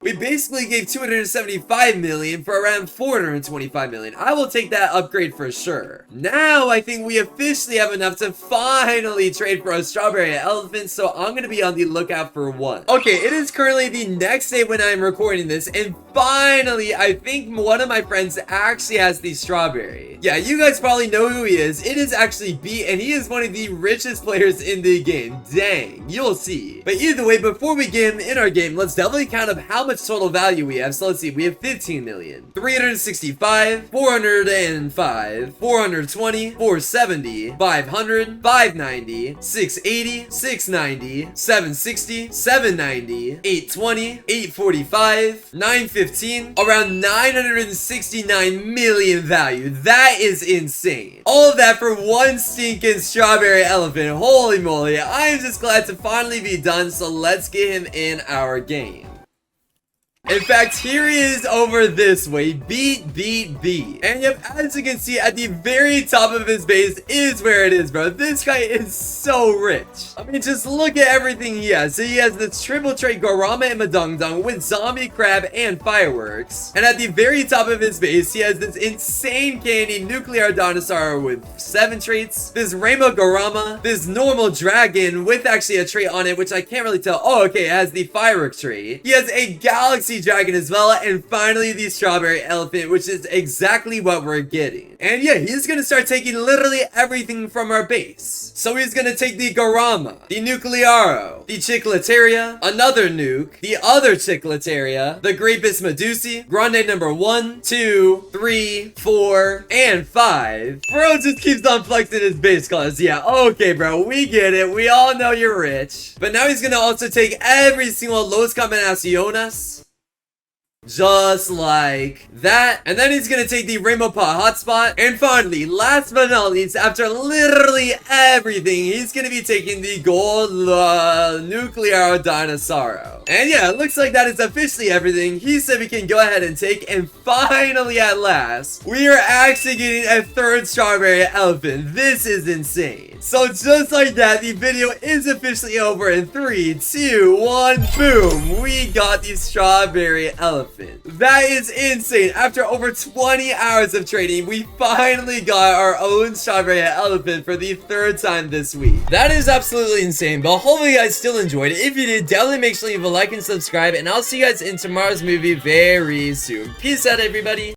We basically gave 275 million for around 425 million. I will take that upgrade for sure. Now I think we officially have enough to finally trade for a strawberry elephant, so I'm going to be on the lookout for one. Okay, it is currently the next day when I'm recording this, and finally I think one of my friends actually has the strawberry. Yeah, you guys probably know who he is. It is actually B, and he is one of the richest players in the game. Dang, you'll see. But either way, before we get him in our game, let's definitely count up how much total value we have. So let's see, we have 15 million, 365, 405, 420, 470, 500, 590, 680, 690, 760, 790, 820, 845, 915, around 969 million value. That is insane. All of that for one stinking strawberry elephant. Holy moly, I am just glad to finally be done, so let's get him in our game. In fact, here he is over this way, beat. And yep, as you can see, at the very top of his base is where it is, bro. This guy is so rich. I mean, just look at everything he has. So he has this triple trait Garama and Madung Dung with zombie crab and fireworks. And at the very top of his base, he has this insane candy Nuclear Dinosaur with 7 traits, this Rainbow Garama, this normal dragon with actually a trait on it, which I can't really tell. Oh, okay, it has the firework trait. He has a galaxy dragon as well, and finally the strawberry elephant, which is exactly what we're getting. And yeah, he's gonna start taking literally everything from our base. So he's gonna take the Garama, the Nuclearo, the Chicletaria, another nuke, the other Chicletaria, the Grapus Medusi, Grande number 1, 2, 3, 4, and 5. Bro just keeps on flexing his base class. Yeah, okay, bro, we get it. We all know you're rich. But now he's gonna also take every single Los Combinaciones, Just like that. And then he's gonna take the Rainbow Pot Hotspot. And finally, last but not least, after literally everything, he's gonna be taking the Gold Nuclear Dinosaur. And yeah, it looks like that is officially everything he said we can go ahead and take. And finally, at last, we are actually getting a third Strawberry Elephant. This is insane. So just like that, the video is officially over in 3, 2, 1, boom. We got the Strawberry Elephant. That is insane. After over 20 hours of trading, we finally got our own Strawberry Elephant for the 3rd time this week. That is absolutely insane, but hopefully you guys still enjoyed it. If you did, definitely make sure you leave a like and subscribe, and I'll see you guys in tomorrow's movie very soon. Peace out, everybody.